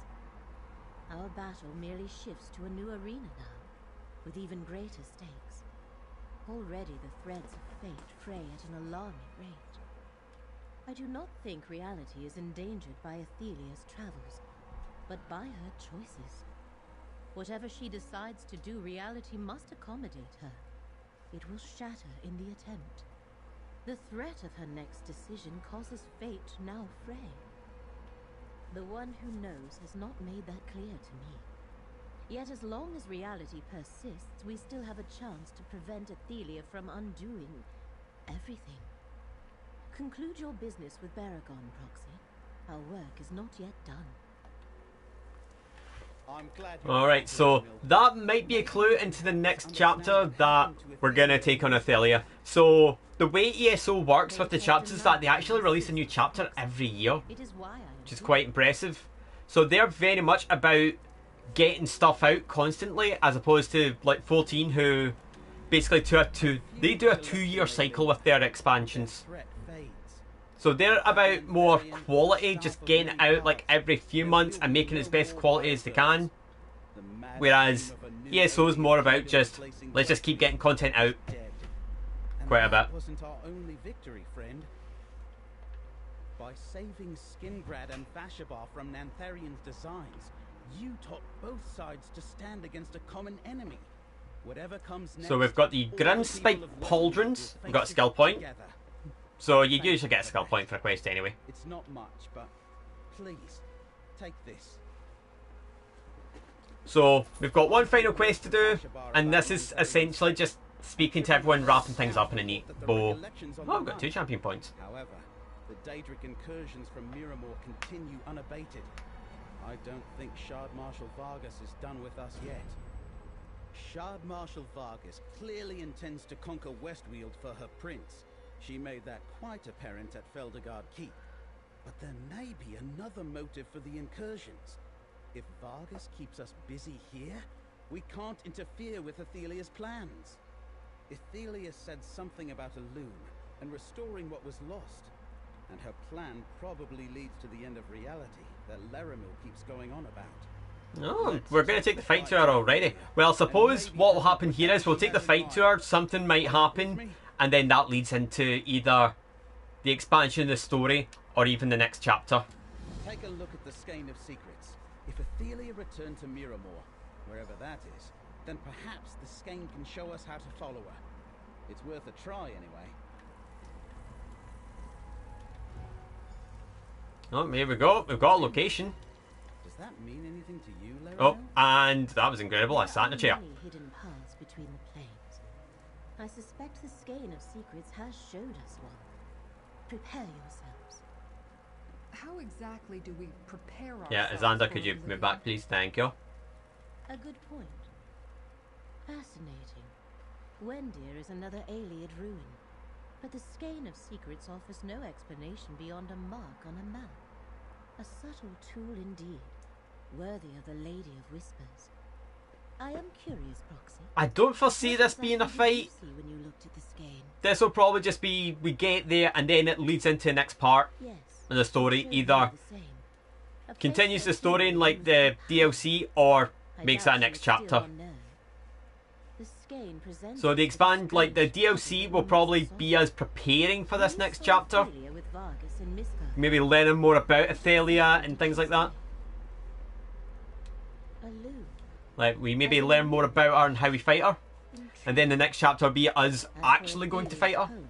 Our battle merely shifts to a new arena now, with even greater stakes. Already the threads of fate fray at an alarming rate. I do not think reality is endangered by Athelia's travels, but by her choices. Whatever she decides to do, reality must accommodate her. It will shatter in the attempt. The threat of her next decision causes fate to now fray. The one who knows has not made that clear to me. Yet as long as reality persists, we still have a chance to prevent Athelia from undoing everything. Conclude your business with Baragon, Proxy. Our work is not yet done. Alright, so that might be a clue into the next chapter that we're going to take on Athelia. So, the way ESO works with the chapters is that they actually release a new chapter every year, which is quite impressive. So they're very much about getting stuff out constantly, as opposed to like 14, who basically do a 2-year cycle with their expansions. So they're about more quality, just getting it out like every few months and making it as best quality as they can. Whereas ESO is more about just, let's just keep getting content out quite a bit. Wasn't our only victory, friend. By saving Skingrad and Vashabar from Nantharian's designs, you taught both sides to stand against a common enemy. Whatever comes next, so we've got the Grimspike Pauldrons, we've got a skill point. So you usually get a skill point for a quest anyway. It's not much, but please, take this. So we've got one final quest to do, and this is essentially just speaking to everyone, wrapping things up in a neat bow. Oh, I've got 2 champion points. However, the Daedric incursions from Miramor continue unabated. I don't think Shard Marshal Vargas is done with us yet. Shard Marshal Vargas clearly intends to conquer Westweald for her prince. She made that quite apparent at Feldergard Keep. But there may be another motive for the incursions. If Vargas keeps us busy here, we can't interfere with Athelia's plans. Athelia said something about a loom and restoring what was lost. And her plan probably leads to the end of reality that Laramil keeps going on about. Oh, we're going to take the fight to her already. Well, suppose what will happen here is we'll take the fight to her, something might happen, and then that leads into either the expansion of the story or even the next chapter. Take a look at the Skein of Secrets. If Athelia returned to Miramore, wherever that is, then perhaps the Skein can show us how to follow her. It's worth a try anyway. Oh, here we go. We've got a location. Does that mean anything to you, Laramil? Oh, and that was incredible. I sat in a chair. Many hidden paths between the planes. I suspect the Skein of Secrets has showed us one. Prepare yourselves. How exactly do we prepare ourselves? Yeah, Xander, for could you a move back, please? Thank you. A good point. Fascinating. Wendir is another Ayleid ruin, but the Skein of Secrets offers no explanation beyond a mark on a map. A subtle tool indeed, worthy of the Lady of Whispers. I am curious, Proxy. I don't foresee this being a fight. See when you looked at the Skein? This will probably just be, we get there and then it leads into the next part Yes. in the story. Shows Either you the same. A place continues the where story in people like the DLC or I makes doubt that she next was still chapter. unknown. The Skein presents So the us expand, with like the strange DLC will feelings probably of be us preparing for this We next saw chapter. Athelia with Vargas and Mistgard. Maybe learning more about Athelia and things like that. A loom. Like we maybe learn more about her and how we fight her. And then the next chapter will be us As for actually going to fight her. Athelia's home,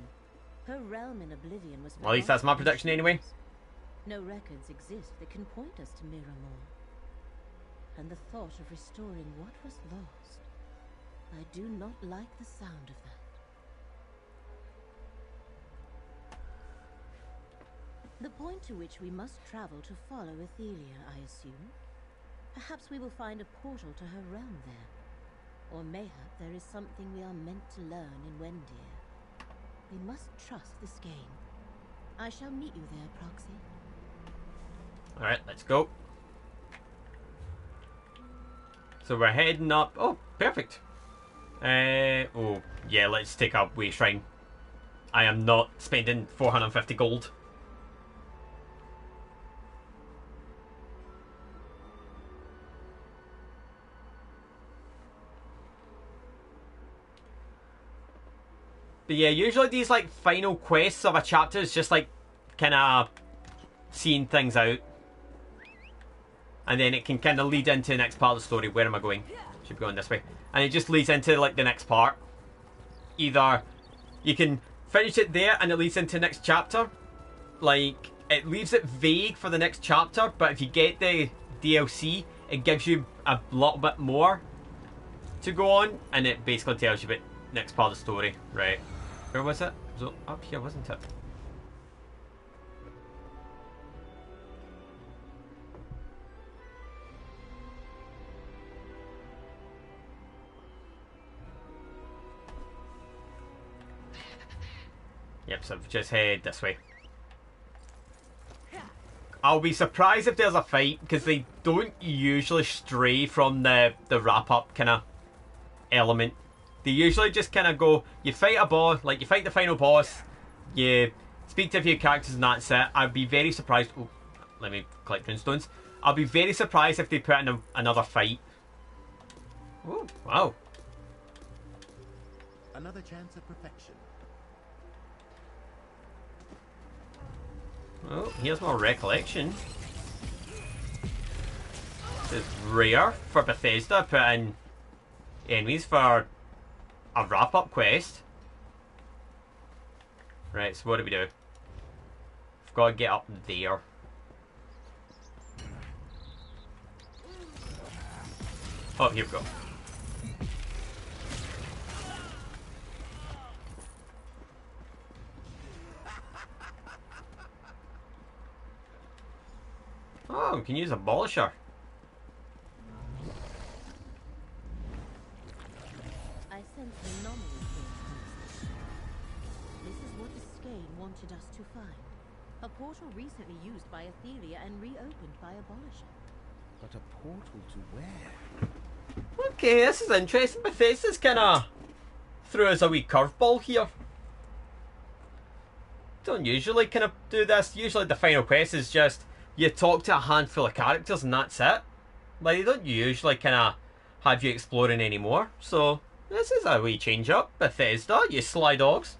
her realm in oblivion was Well, at least that's my forgotten prediction anyway. No records exist that can point us to Miramore. And the thought of restoring what was lost, I do not like the sound of that. The point to which we must travel to follow Athelia, I assume. Perhaps we will find a portal to her realm there. Or mayhap there is something we are meant to learn in Wendir. We must trust the Skein. I shall meet you there, Proxy. Alright, let's go. So we're heading up. Oh, perfect. Oh, yeah, let's take up Way Shrine. I am not spending 450 gold. But yeah, usually these like final quests of a chapter is just like kind of seeing things out. And then it can kind of lead into the next part of the story. Where am I going? Should be going this way. And it just leads into like the next part. Either you can finish it there and it leads into the next chapter. Like, it leaves it vague for the next chapter. But if you get the DLC, it gives you a little bit more to go on. And it basically tells you about the next part of the story. Right. Where was it? It was up here, wasn't it? Yep, so I've just head this way. I'll be surprised if there's a fight, because they don't usually stray from the wrap-up kind of element. They usually just kind of go, you fight a boss, like you fight the final boss, you speak to a few characters and that's it. I'd be very surprised. Oh, let me collect runestone. I'll be very surprised if they put in another fight. Oh, wow. Another chance of perfection. Oh, here's more recollection. This is rare for Bethesda, put in enemies for a wrap-up quest. Right, so what do we do? We've got to get up there. Oh, here we go. Oh, we can use Abolisher. Queen wanted us to find. A portal recently used by Athelia and reopened by Abolisher. But a portal to where? Okay, this is interesting. Bethesda's kind of threw us a wee curveball here. Don't usually kind of do this. Usually the final quest is just you talk to a handful of characters and that's it. Like, they don't usually kind of have you exploring anymore. So this is a wee change up. Bethesda, you sly dogs.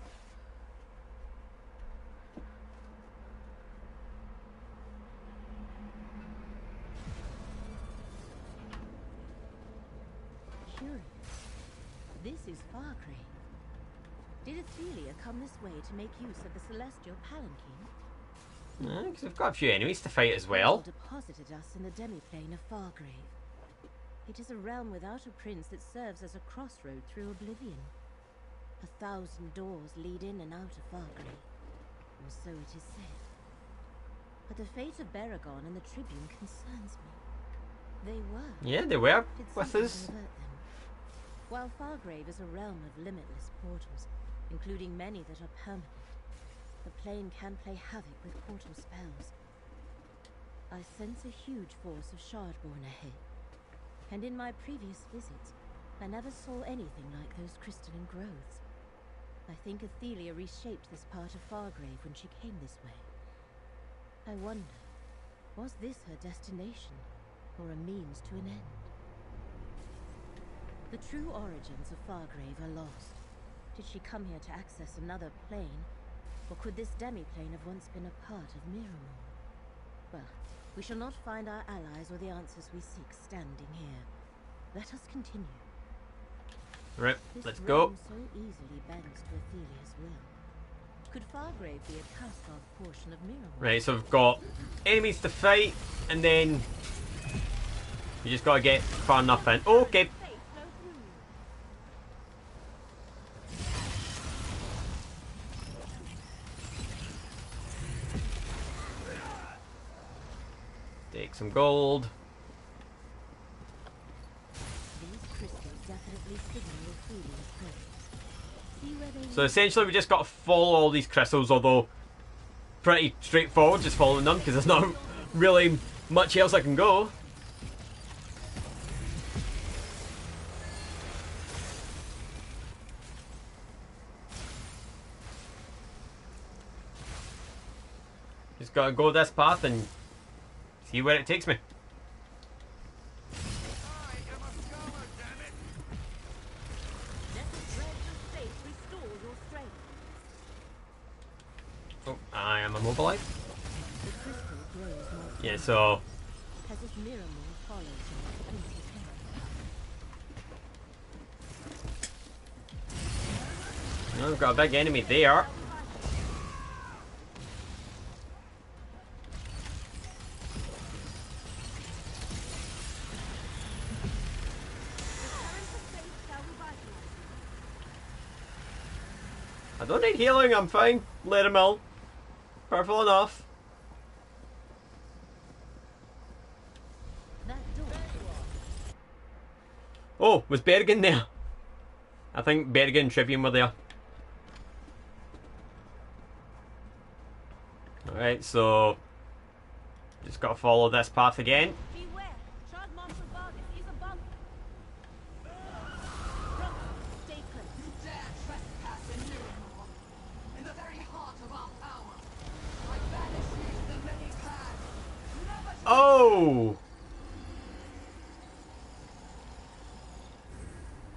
Curious. This is Fargrave. Did Athelia come this way to make use of the celestial palanquin? Because we've got a few enemies to fight as well. Deposited us in the demiplane of Fargrave. It is a realm without a prince that serves as a crossroad through oblivion. 1,000 doors lead in and out of Fargrave, or so it is said. But the fate of Baragon and the Tribune concerns me. They were. Yeah, they were Did with something us. avert them? While Fargrave is a realm of limitless portals, including many that are permanent, the plane can play havoc with portal spells. I sense a huge force of Shardborn ahead, and in my previous visits, I never saw anything like those crystalline growths. I think Athelia reshaped this part of Fargrave when she came this way. I wonder, was this her destination, or a means to an end? The true origins of Fargrave are lost. Did she come here to access another plane, or could this demi-plane have once been a part of Miramor? Well, we shall not find our allies or the answers we seek standing here. Let us continue. Right, This let's go. realm so easily bends to Athelia's will. Could Fargrave be a cast-off portion of Miramor? Right, so we've got enemies to fight, and then you just gotta get far enough in. Okay. Take some gold. These crystals definitely signal Athelia's presence. See where they So essentially we just got to follow all these crystals, although pretty straightforward just following them because there's not really much else I can go. Just gotta go this path and see where it takes me. Oh, I am immobilized. The crystal grows more Yeah, so as if Miramor follows in the prince's hand. we've got a big enemy there. I don't need healing, I'm fine. Let him out. Powerful enough. That door. Oh, was Bergen there? I think Bergen and Tribune were there. Alright, so just gotta follow this path again. Beware! Shardmonster Vargas is above you. Stay close. You dare trespass in Miramor, in the very heart of our power. I banish you to the many paths, never to Oh!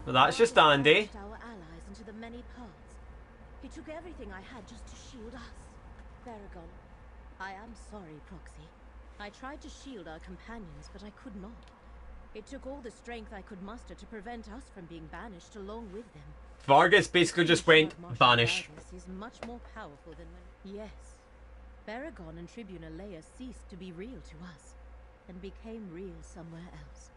Well, that's just Andy. Pushed our allies into the many paths. He took everything I had just to shield us. Baragon, I am sorry, Proxy. I tried to shield our companions, but I could not. It took all the strength I could muster to prevent us from being banished along with them. Vargas basically just went vanish. Vargas is much more powerful than when... Yes. Baragon and Tribune Alea ceased to be real to us, and became real somewhere else.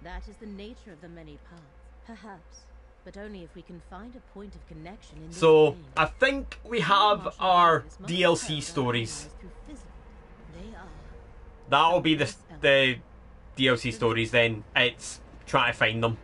That is the nature of the many paths, perhaps, but only if we can find a point of connection in this So, game. I think we have our DLC stories. They are. That'll be the DLC stories then. It's trying to find them.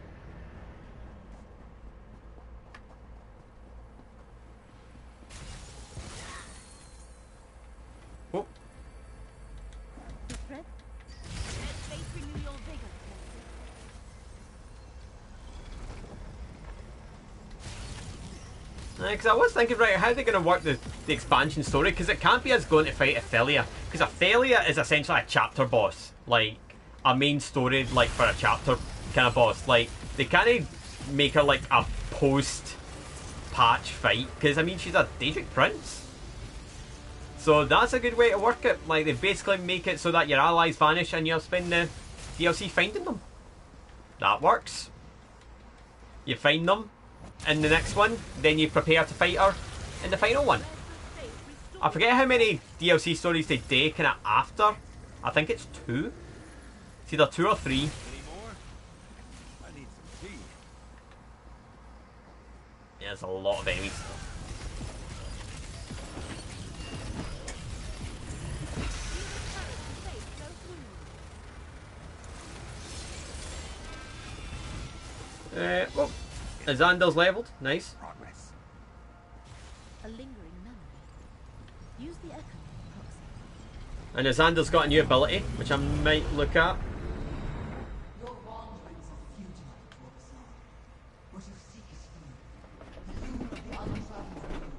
Because I was thinking, right, how are they going to work the expansion story? Because it can't be us going to fight Athelia. Because Athelia is essentially a chapter boss. Like, a main story, like, for a chapter kind of boss. Like, they can't make her, like, a post-patch fight. Because, I mean, she's a Daedric Prince. So that's a good way to work it. Like, they basically make it so that your allies vanish and you'll spend the DLC finding them. That works. You find them in the next one, then you prepare to fight her in the final one. I forget how many DLC stories they do kind of after. I think it's 2. It's either 2 or 3. Any more? I need some tea. Yeah, there's a lot of enemies. Oh, Xander's leveled. Nice. Progress. A lingering memory. Use the echo proxy. And Xander's got a new ability, which I might look at. Your wanderings are futile, Torxar. What you seek is food. The loom of the untraveled road.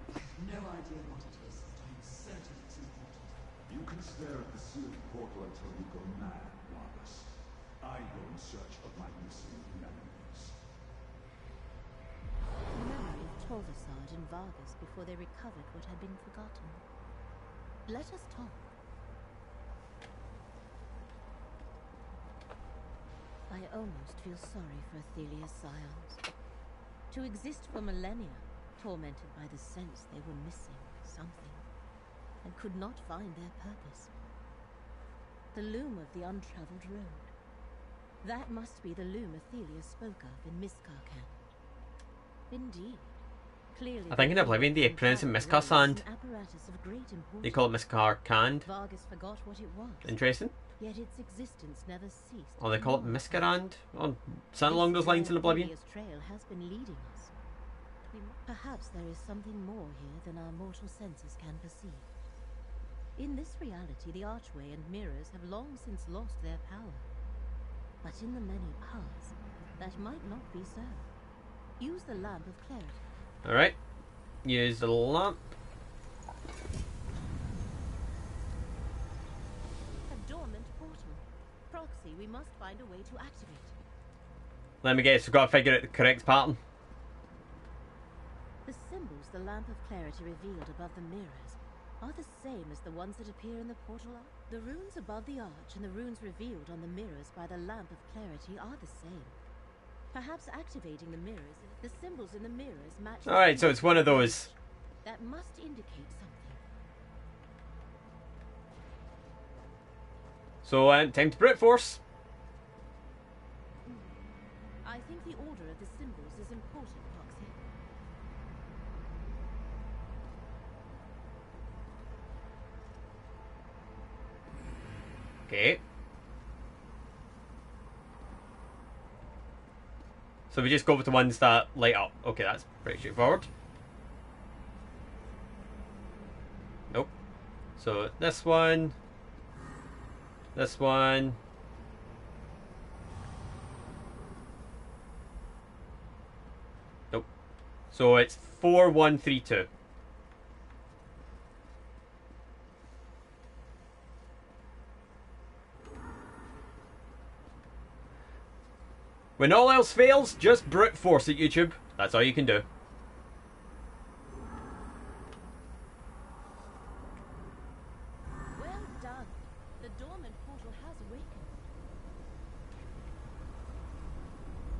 I have no idea what it is, but I am certain it's important. You can stare at the sealed portal until you go mad, Vargas. I go in search of my missing memories. The memory of Torvasard and Vargas before they recovered what had been forgotten. Let us talk. I almost feel sorry for Athelia's scions. To exist for millennia, tormented by the sense they were missing something, and could not find their purpose. The loom of the untraveled road. That must be the loom Athelia spoke of in Miskarkand. Indeed. Clearly, I think in Oblivion they pronounce it Miskasand. They call it Miskarkand. Vargas forgot what it was. Interesting. Yet its existence never ceased. Or they call it Miskarand. Or something along those lines in Oblivion. This trail has been leading us. Perhaps there is something more here than our mortal senses can perceive. In this reality, the archway and mirrors have long since lost their power. But in the many paths, that might not be so. Use the lamp of clarity. Alright. Use the lamp. A dormant portal. Proxy, we must find a way to activate. Let me guess, we've got to figure out the correct pattern. The symbols the lamp of clarity revealed above the mirrors are the same as the ones that appear in the portal arch. The runes above the arch and the runes revealed on the mirrors by the lamp of clarity are the same. Perhaps activating the mirrors, the symbols in the mirrors match. Alright, so it's one of those. That must indicate something. So, time to brute force. I think the order of the symbols is important, Proxy. Okay. So we just go with the ones that light up. Okay, that's pretty straightforward. Nope. So this one. This one. Nope. So it's 4, 1, 3, 2. When all else fails, just brute force it, YouTube. That's all you can do. Well done. The dormant portal has awakened.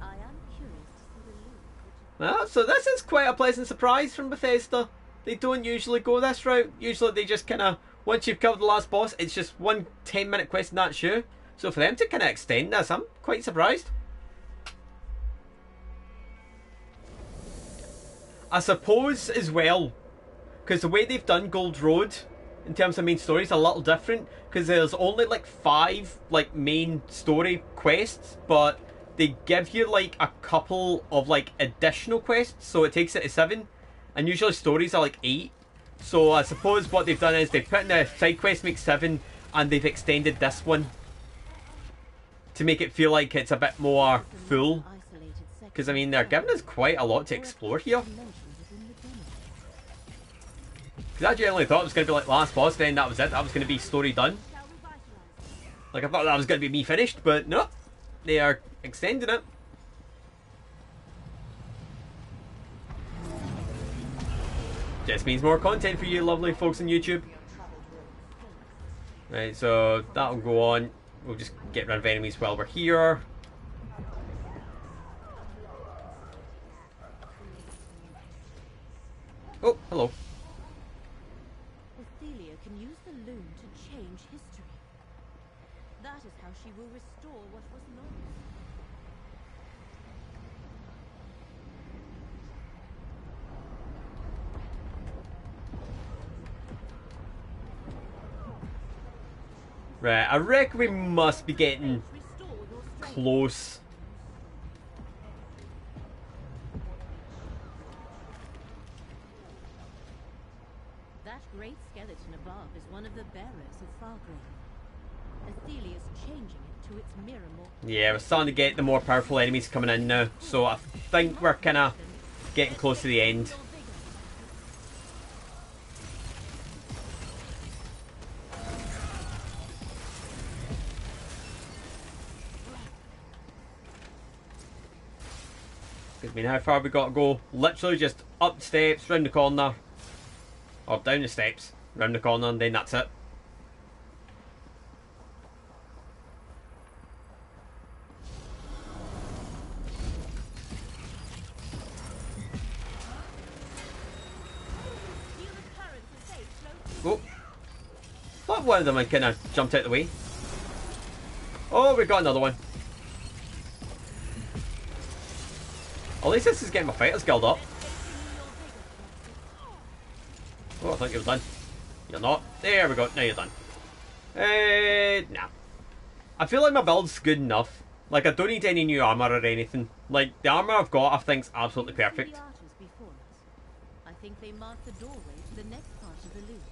I am curious to see the loop which... Well, so this is quite a pleasant surprise from Bethesda. They don't usually go this route. Usually they just kind of, once you've killed the last boss, it's just one 10-minute quest and that's you. So for them to kind of extend this, I'm quite surprised. I suppose as well, because the way they've done Gold Road in terms of main story is a little different, because there's only like 5 like main story quests, but they give you like a couple of like additional quests, so it takes it to 7, and usually stories are like 8. So I suppose what they've done is they've put in the side quest make 7, and they've extended this one to make it feel like it's a bit more full. Because I mean they're giving us quite a lot to explore here. Because I genuinely thought it was going to be like last boss, then that was it. That was going to be story done. Like, I thought that was going to be me finished, but no. They are extending it. Just means more content for you lovely folks on YouTube. Right, so that'll go on. We'll just get rid of enemies while we're here. Oh, hello. Ophelia can use the loom to change history. That is how she will restore what was lost. Right, I reckon we must be getting close. That great skeleton above is one of the bearers of Fargrave. Athelia's changing it to its mirror more. Yeah, we're starting to get the more powerful enemies coming in now, so I think we're kind of getting close to the end. I mean, how far we got to go? Literally just up the steps, round the corner, or down the steps, round the corner, and then that's it. Oh, thought one of them had kind of jumped out the way. Oh, we got another one. At least this is getting my fighters guild up. Oh, I thought you were done. You're not. There we go. Now you're done. Nah. I feel like my build's good enough. Like, I don't need any new armour or anything. Like, the armour I've got I think's absolutely perfect. I think they mark the doorway to the next part of the loop.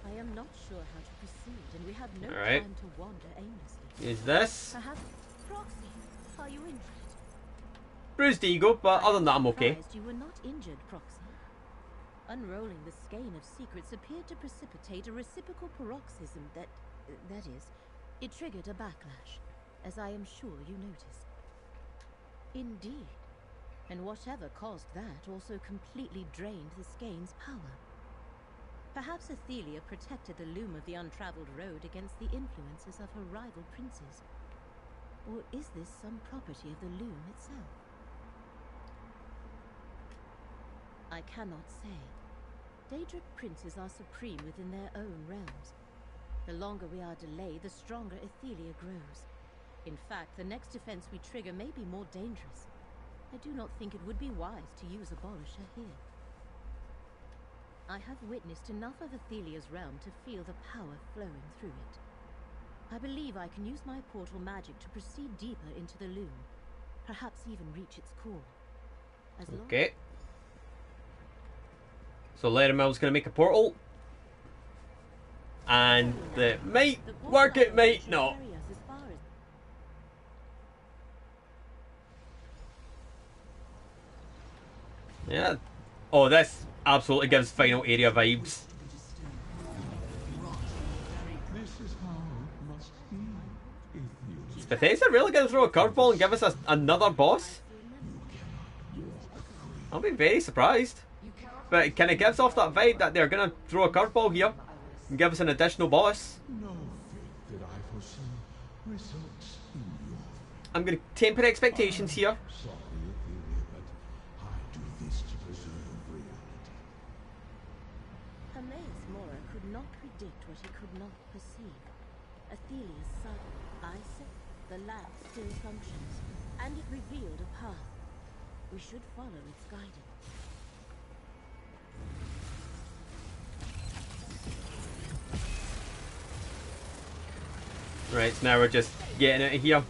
I am not sure how to proceed, and we have no time to wander aimlessly. Is this? Perhaps Proxy, are you injured? Bruised ego, but other than that I'm okay. You were not injured, Proxy. Unrolling the skein of secrets appeared to precipitate a reciprocal paroxysm that is, it triggered a backlash, as I am sure you noticed. Indeed. And whatever caused that also completely drained the skein's power. Perhaps Athelia protected the loom of the untraveled road against the influences of her rival princes. Or is this some property of the loom itself? I cannot say. Daedric princes are supreme within their own realms. The longer we are delayed, the stronger Athelia grows. In fact, the next defense we trigger may be more dangerous. I do not think it would be wise to use Abolisher here. I have witnessed enough of Athelia's realm to feel the power flowing through it. I believe I can use my portal magic to proceed deeper into the loom, perhaps even reach its core. Okay. So Laramil's going to make a portal. And it might work, it might not. Yeah. Oh, this absolutely gives final area vibes. Is Bethesda really going to throw a curveball and give us another boss? I'll be very surprised. But it kind of gives off that vibe that they're going to throw a curveball here and give us an additional boss. I'm going to temper expectations here. Hermaeus Mora could not predict what he could not perceive. Athelia's son, I said, the lamp still functions, and it revealed a path. We should follow its guidance. Right, so now we're just getting out of here.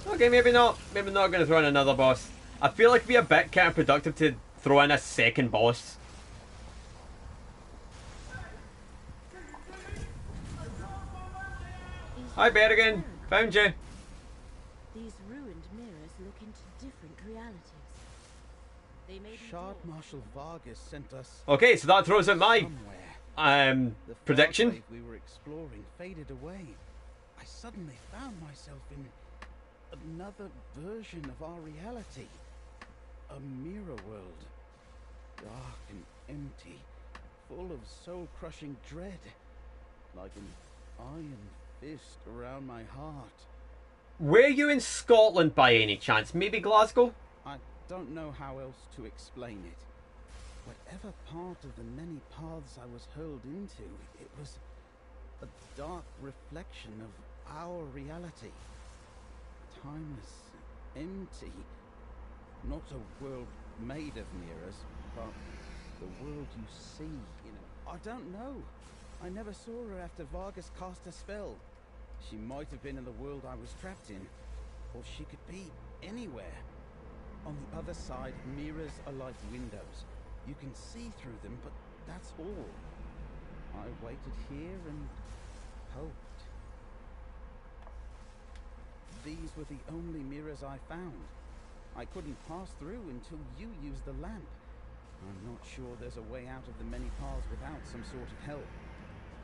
Okay, maybe not. Maybe not going to throw in another boss. I feel like it'd be a bit counterproductive to throw in a second boss. Hi, Berrigan. Found you. These ruined mirrors look into different realities. They may be Shard doors. Marshal Vargas sent us Okay, so that throws out my somewhere. The prediction. Fargrave we were exploring faded away. I suddenly found myself in another version of our reality. A mirror world. Dark and empty. Full of soul-crushing dread. Like an iron fist around my heart. Were you in Scotland by any chance? Maybe Glasgow? I don't know how else to explain it. Whatever part of the many paths I was hurled into, it was a dark reflection of our reality. Timeless, empty. Not a world made of mirrors, but the world you see, you know. I don't know. I never saw her after Vargas cast a spell. She might have been in the world I was trapped in, or she could be anywhere. On the other side, mirrors are like windows. You can see through them, but that's all. I waited here and hoped. These were the only mirrors I found. I couldn't pass through until you used the lamp. I'm not sure there's a way out of the many paths without some sort of help.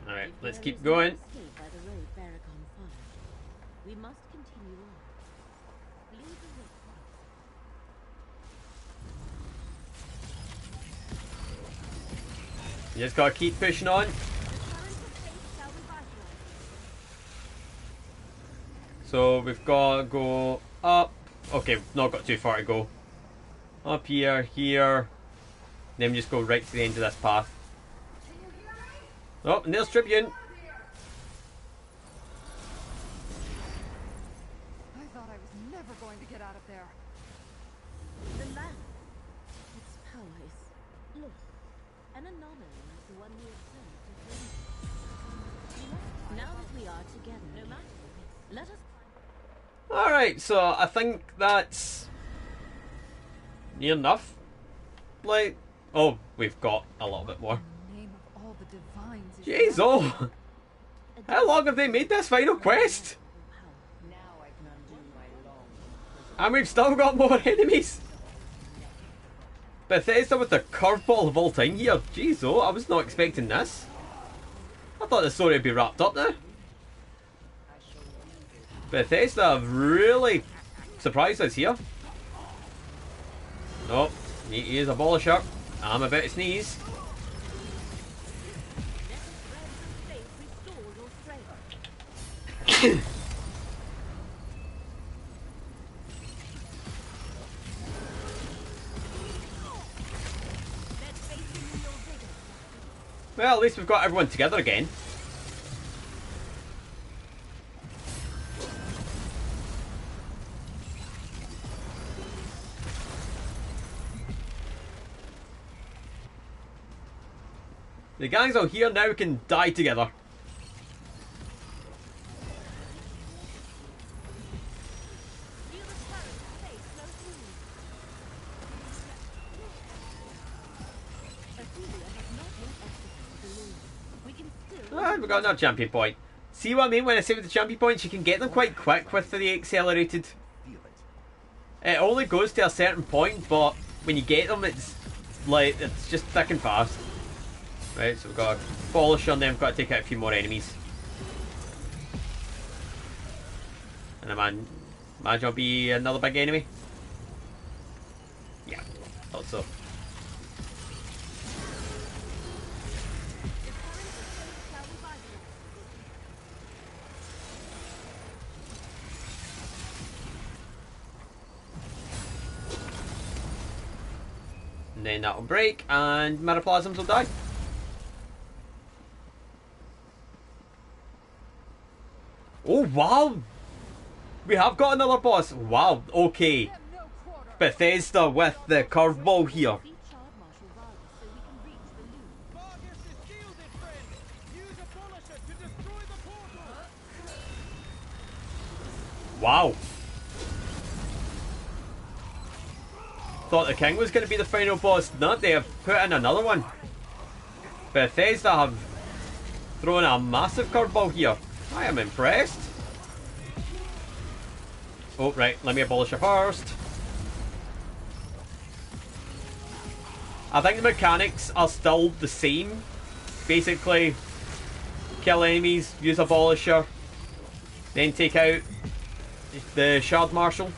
Alright, If let's there keep is no going. escape by the road Barragon followed, we must continue on. Leave the way. You just gotta keep pushing on. The current of fate shall revitalize. So we've got to go up. Okay, we've not got too far to go. Up here, here. Then we just go right to the end of this path. Oh, and there's Tribune. I thought I was never going to get out of there. The lamp. Its power is, look, an anomaly like the one we observed at Rainbow. Now that we are together, no matter what, let us find. Alright, so I think that's near enough. Like, oh, we've got a little bit more. In the name of all the divines. is Jeez, that- oh! How long have they made this final quest? Now I can undo my long And we've still got more enemies. Bethesda with the curveball of all time here. Jeez, oh, I was not expecting this. I thought the story would be wrapped up now. Bethesda have really surprised us here. Nope, need to use Abolisher. I'm about to sneeze. Well, at least we've got everyone together again. The gang's all here, now we can die together. Ah, we got another champion point. See what I mean when I say with the champion points? You can get them quite quick with the accelerated. Feel it. It only goes to a certain point, but when you get them, it's like, it's just thick and fast. Right, so we've got a Abolisher and then we've got to take out a few more enemies. And imagine it'll be another big enemy. Yeah, thought so. And then that'll break and Miraplasms will die. Oh wow! We have got another boss. Wow, okay. Bethesda with the curveball here. Vargas is shielded, friend! Use Abolisher to destroy the portal! Wow. Thought the king was going to be the final boss. No, they have put in another one. Bethesda have thrown a massive curveball here. I am impressed. Oh, right. Let me abolish her first. I think the mechanics are still the same. Basically, kill enemies, use Abolisher, then take out the Shard Marshal.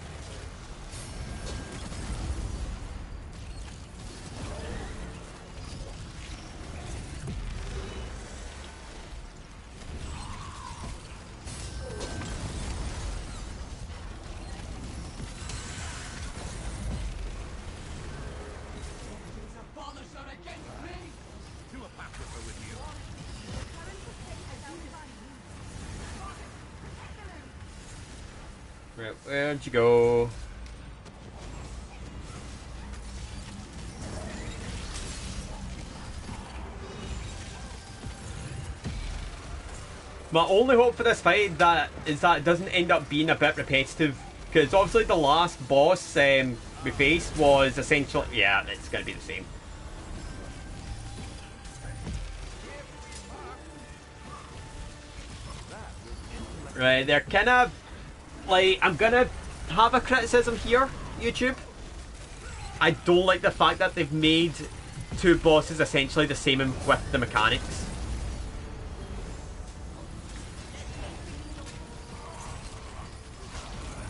Right, where'd you go? My only hope for this fight is that it doesn't end up being a bit repetitive, because obviously the last boss we faced was essentially, yeah, it's gonna be the same. Right, they're kind of like, I'm gonna have a criticism here, YouTube. I don't like the fact that they've made two bosses essentially the same with the mechanics.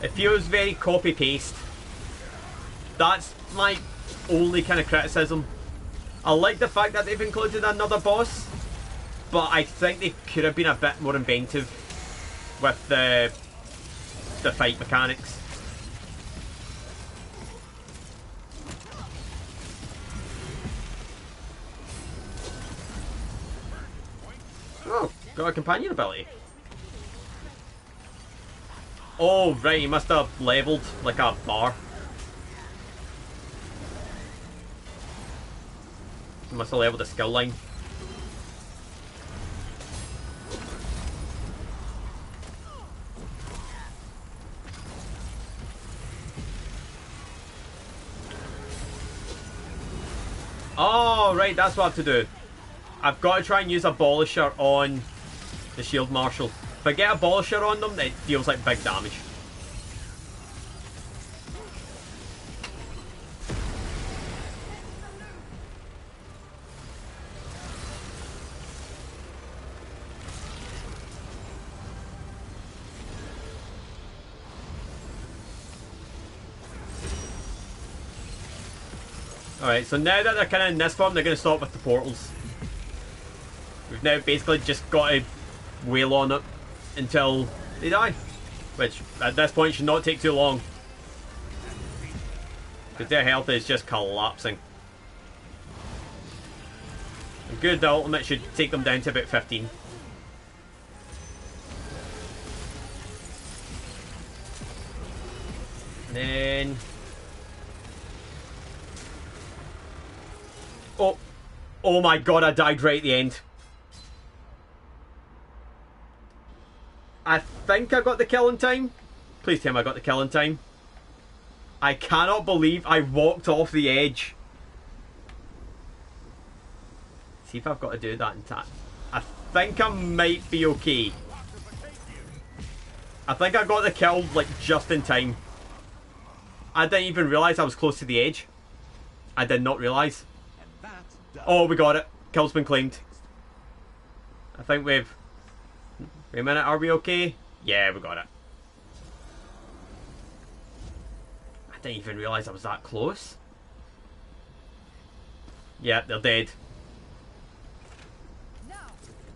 It feels very copy-paste. That's my only kind of criticism. I like the fact that they've included another boss, but I think they could have been a bit more inventive with the fight mechanics. Oh, got a companion ability. Oh, right, he must have leveled like a bar. He must have leveled a skill line. Oh, right, that's what I have to do. I've got to try and use Abolisher on the Shield Marshal. If I get Abolisher on them, it deals like big damage. Alright, so now that they're kind of in this form, they're going to stop with the portals. We've now basically just got to wail on it until they die. Which, at this point, should not take too long. Because their health is just collapsing. A good ultimate should take them down to about 15. And then... Oh my god, I died right at the end. I think I got the kill in time. Please tell me I got the kill in time. I cannot believe I walked off the edge. See if I've got to do that in time. I think I might be okay. I think I got the kill like just in time. I didn't even realise I was close to the edge. I did not realise. Oh, we got it. Kill's been claimed. I think we've... Wait a minute, are we okay? Yeah, we got it. I didn't even realise I was that close. Yeah, they're dead. Now,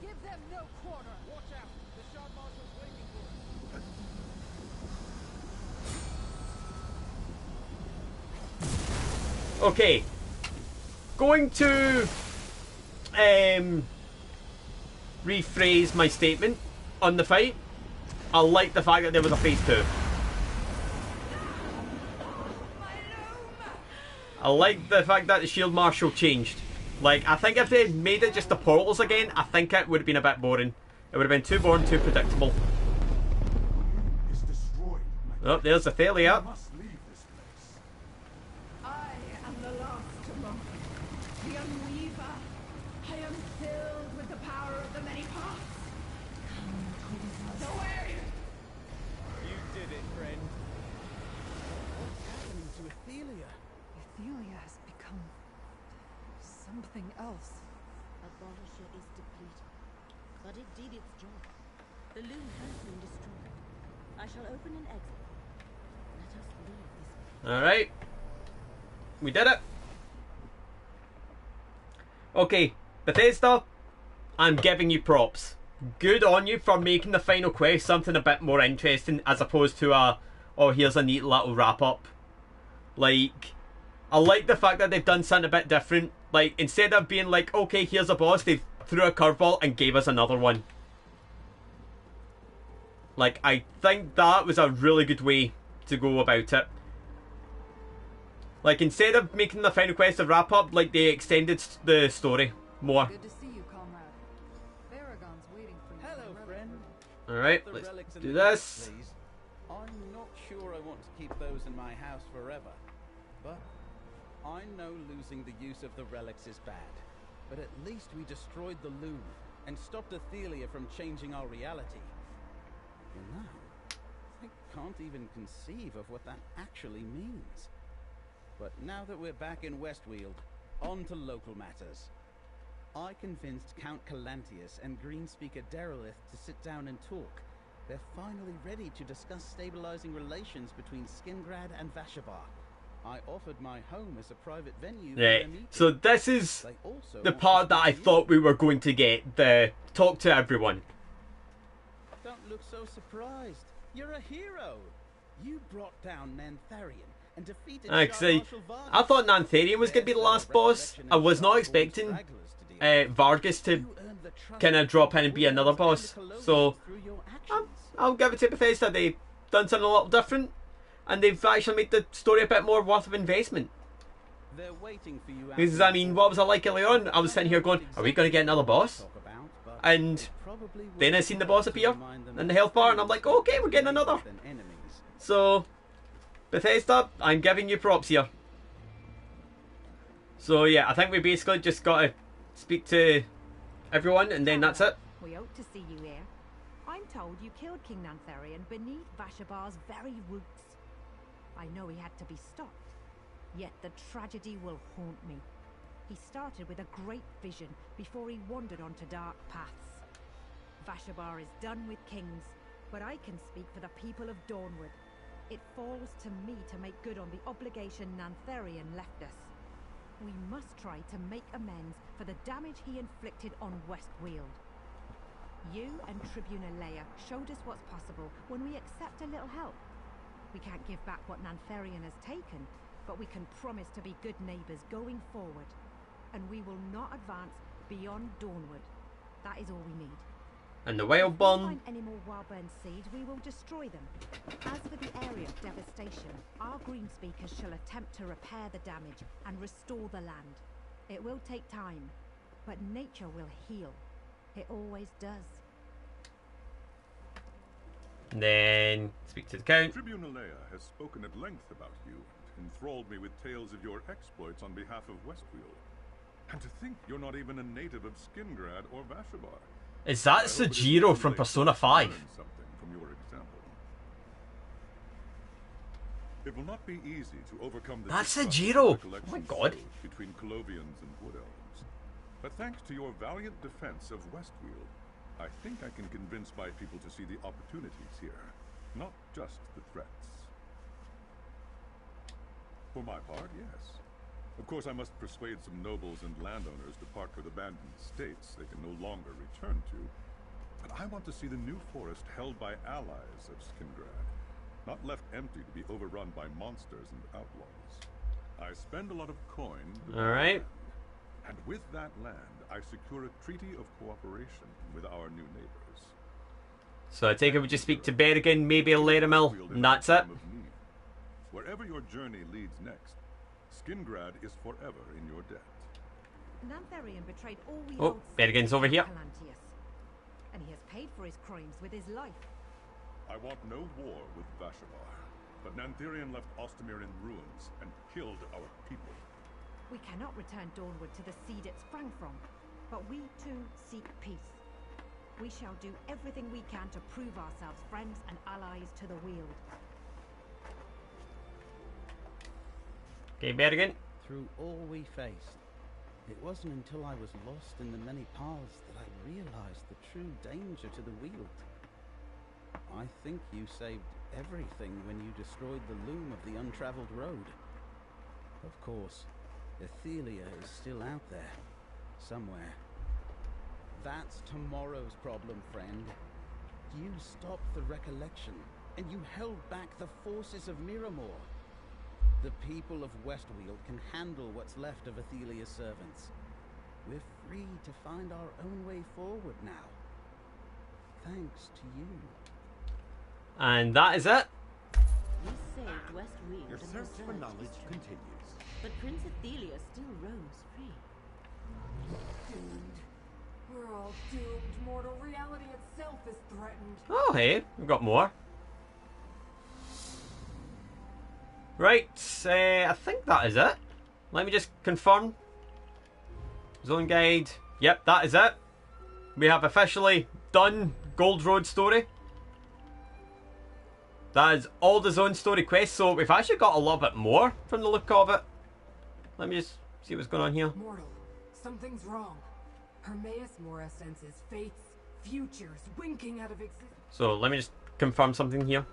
give them no quarter. Watch out. The Shard Marshal's waiting for us. Okay. Going to rephrase my statement on the fight. I like the fact that there was a phase 2. I like the fact that the Shield Marshal changed. Like, I think if they made it just the portals again, I think it would have been a bit boring. It would have been too boring, too predictable. Oh, there's Athalia. something else. Abolisher is depleted, but it did its job. The loom has been destroyed. I shall open an exit. Let us leave this place. Alright. We did it. Okay, Bethesda, I'm giving you props. Good on you for making the final quest something a bit more interesting as opposed to a, oh, here's a neat little wrap up. Like, I like the fact that they've done something a bit different. Like, instead of being like, okay, here's a boss, they threw a curveball and gave us another one. Like, I think that was a really good way to go about it. Like, instead of making the final quest a wrap up, like, they extended the story more. Good to see you, comrade. Baragon's waiting for you. Hello, friend. Alright, The let's relics in do the book, this. please. I'm not sure I want to keep those in my house forever, but I know losing the use of the relics is bad. But at least we destroyed the loom and stopped Athelia from changing our reality. And now, I can't even conceive of what that actually means. But now that we're back in Westweald, on to local matters. I convinced Count Calantius and Greenspeaker Derelith to sit down and talk. They're finally ready to discuss stabilizing relations between Skingrad and Vashabar. I offered my home as a private venue for their Right, meeting. so this is They also the want to part that speak I to you. thought we were going to get, the talk to everyone. Don't look so surprised. You're a hero. You brought down Nantharian and defeated Actually, Marshal Vargas. I thought Nantharian was going to be the last boss. I was not expecting Vargas to kind of drop in and be another boss. So, I'll give it to Bethesda. They've done something a little different. And they've actually made the story a bit more worth of investment. They're waiting for you. Because, I mean, what was I like earlier on? I was sitting here going, are we going to get another boss? And then I seen the boss appear in the health bar, and I'm like, okay, we're getting another. So, Bethesda, I'm giving you props here. So, yeah, I think we basically just got to speak to everyone, and then that's it. We hope to see you here. I'm told you killed King Nantharian beneath Vashabar's very roots. I know he had to be stopped, yet the tragedy will haunt me. He started with a great vision before he wandered onto dark paths. Vashabar is done with kings, but I can speak for the people of Dawnwood. It falls to me to make good on the obligation Nantharian left us. We must try to make amends for the damage he inflicted on Westweald. You and Tribune Leia showed us what's possible when we accept a little help. We can't give back what Nantharian has taken, but we can promise to be good neighbours going forward. And we will not advance beyond Dawnwood. That is all we need. And the If we Whalebone. find any more Wildburn seeds, we will destroy them. As for the area of devastation, our Greenspeakers shall attempt to repair the damage and restore the land. It will take time, but nature will heal. It always does. Then speak to the Count. Tribune Leia has spoken at length about you and enthralled me with tales of your exploits on behalf of Westweald. And to think you're not even a native of Skingrad or Vashabar. Is that Sejiro from Persona 5? Something from your example. It will not be easy to overcome the That's distrust Sejiro. the Oh my collection God. sows between Colovians and Wood Elves. But thanks to your valiant defense of Westweald, I think I can convince my people to see the opportunities here, not just the threats. For my part, yes. Of course, I must persuade some nobles and landowners to part with abandoned estates they can no longer return to. But I want to see the new forest held by allies of Skingrad, not left empty to be overrun by monsters and outlaws. I spend a lot of coin to buy Alright. land, and with that land, I secure a treaty of cooperation with our new neighbors. So I take it we just speak to Berrigan, maybe Laramil, and that's it. Wherever your journey leads next, Skingrad is forever in your debt. Nantharian betrayed all we Oh, owed Berrigan's over here. Calantius, and he has paid for his crimes with his life. I want no war with Vashabar, but Nantharian left Ostamir in ruins and killed our people. We cannot return Dawnwood to the seed it sprang from, but we too seek peace. We shall do everything we can to prove ourselves friends and allies to the Weald. Okay, Berrigan. Through all we faced, It wasn't until I was lost in the many paths that I realized the true danger to the Weald. I think you saved everything when you destroyed the loom of the untraveled road. Of course, Athelia is still out there, somewhere. That's tomorrow's problem, friend. You stopped the recollection, and you held back the forces of Miramor. The people of Westweald can handle what's left of Athelia's servants. We're free to find our own way forward now. Thanks to you. And that is it. We saved Westweald. Your search for knowledge continues. But Prince Athelia still roams free. Doomed. We're all doomed. Mortal reality itself is threatened. Oh, hey, we've got more. Right, I think that is it. Let me just confirm. Zone guide. Yep, that is it. We have officially done Gold Road story. That is all the zone story quests, so we've actually got a little bit more from the look of it. Let me just see what's going on here. Mortal, something's wrong. Hermaeus Mora senses fates, futures, winking out of existence. So let me just confirm something here.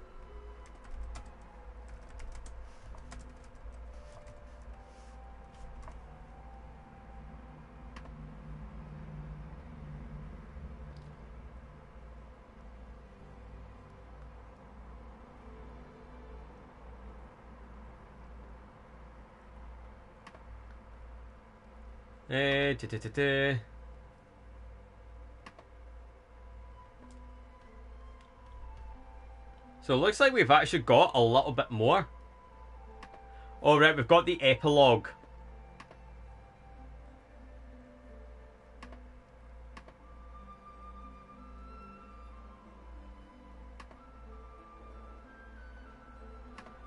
So it looks like we've actually got a little bit more. Alright, we've got the epilogue.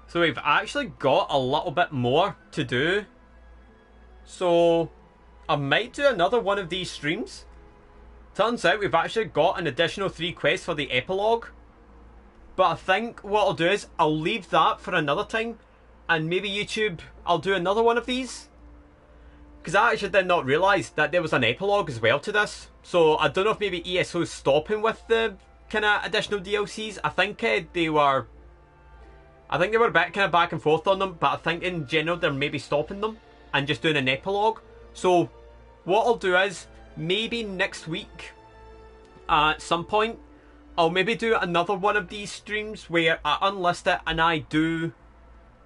So we've actually got a little bit more to do. So I might do another one of these streams. Turns out we've actually got an additional 3 quests for the epilogue. But I think what I'll do is I'll leave that for another time. And maybe YouTube, I'll do another one of these. Because I actually did not realise that there was an epilogue as well to this. So I don't know if maybe ESO's stopping with the kind of additional DLCs. I think they were a bit kind of back and forth on them. But I think in general they're maybe stopping them and just doing an epilogue. So what I'll do is maybe next week at some point I'll maybe do another one of these streams where I unlist it and I do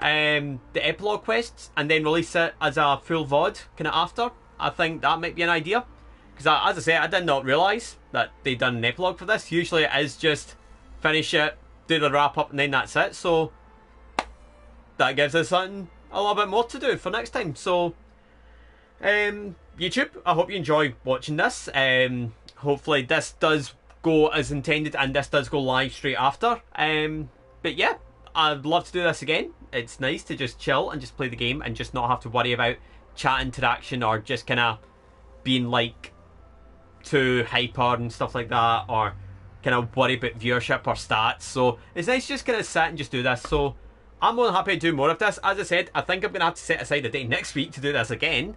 the epilogue quests and then release it as a full VOD kind of after. I think that might be an idea. Because as I say, I did not realise that they'd done an epilogue for this. Usually it is just finish it, do the wrap up and then that's it. So that gives us something a little bit more to do for next time. So YouTube, I hope you enjoy watching this. Hopefully this does go as intended and this does go live straight after. But yeah, I'd love to do this again. It's nice to just chill and just play the game and just not have to worry about chat interaction or just kind of being like too hyper and stuff like that, or kind of worry about viewership or stats. So it's nice to just kind of sit and just do this. So I'm more than happy to do more of this. As I said, I think I'm going to have to set aside a day next week to do this again.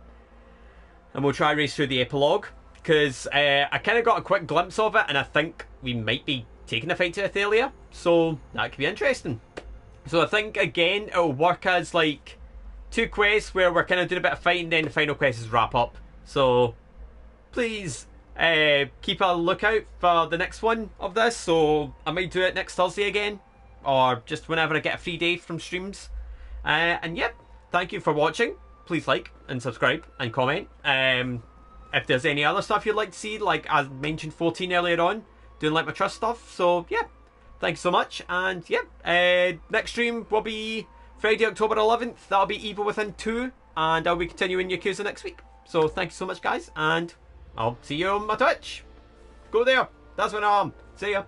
And we'll try and race through the epilogue. Because I kind of got a quick glimpse of it and I think we might be taking the fight to Athelia. So that could be interesting. So I think again it'll work as like 2 quests where we're kind of doing a bit of fighting, then the final quest is wrap up. So please keep a lookout for the next one of this. So I might do it next Thursday again, or just whenever I get a free day from streams. And yep, thank you for watching. Please like and subscribe and comment. If there's any other stuff you'd like to see, like I mentioned 14 earlier on, doing like my trust stuff. So yeah, thanks so much. And yeah, next stream will be Friday, October 11th. That'll be Evil Within 2, and I'll be continuing Yakuza next week. So thank you so much, guys, and I'll see you on my Twitch. Go there. That's when I'm. See ya.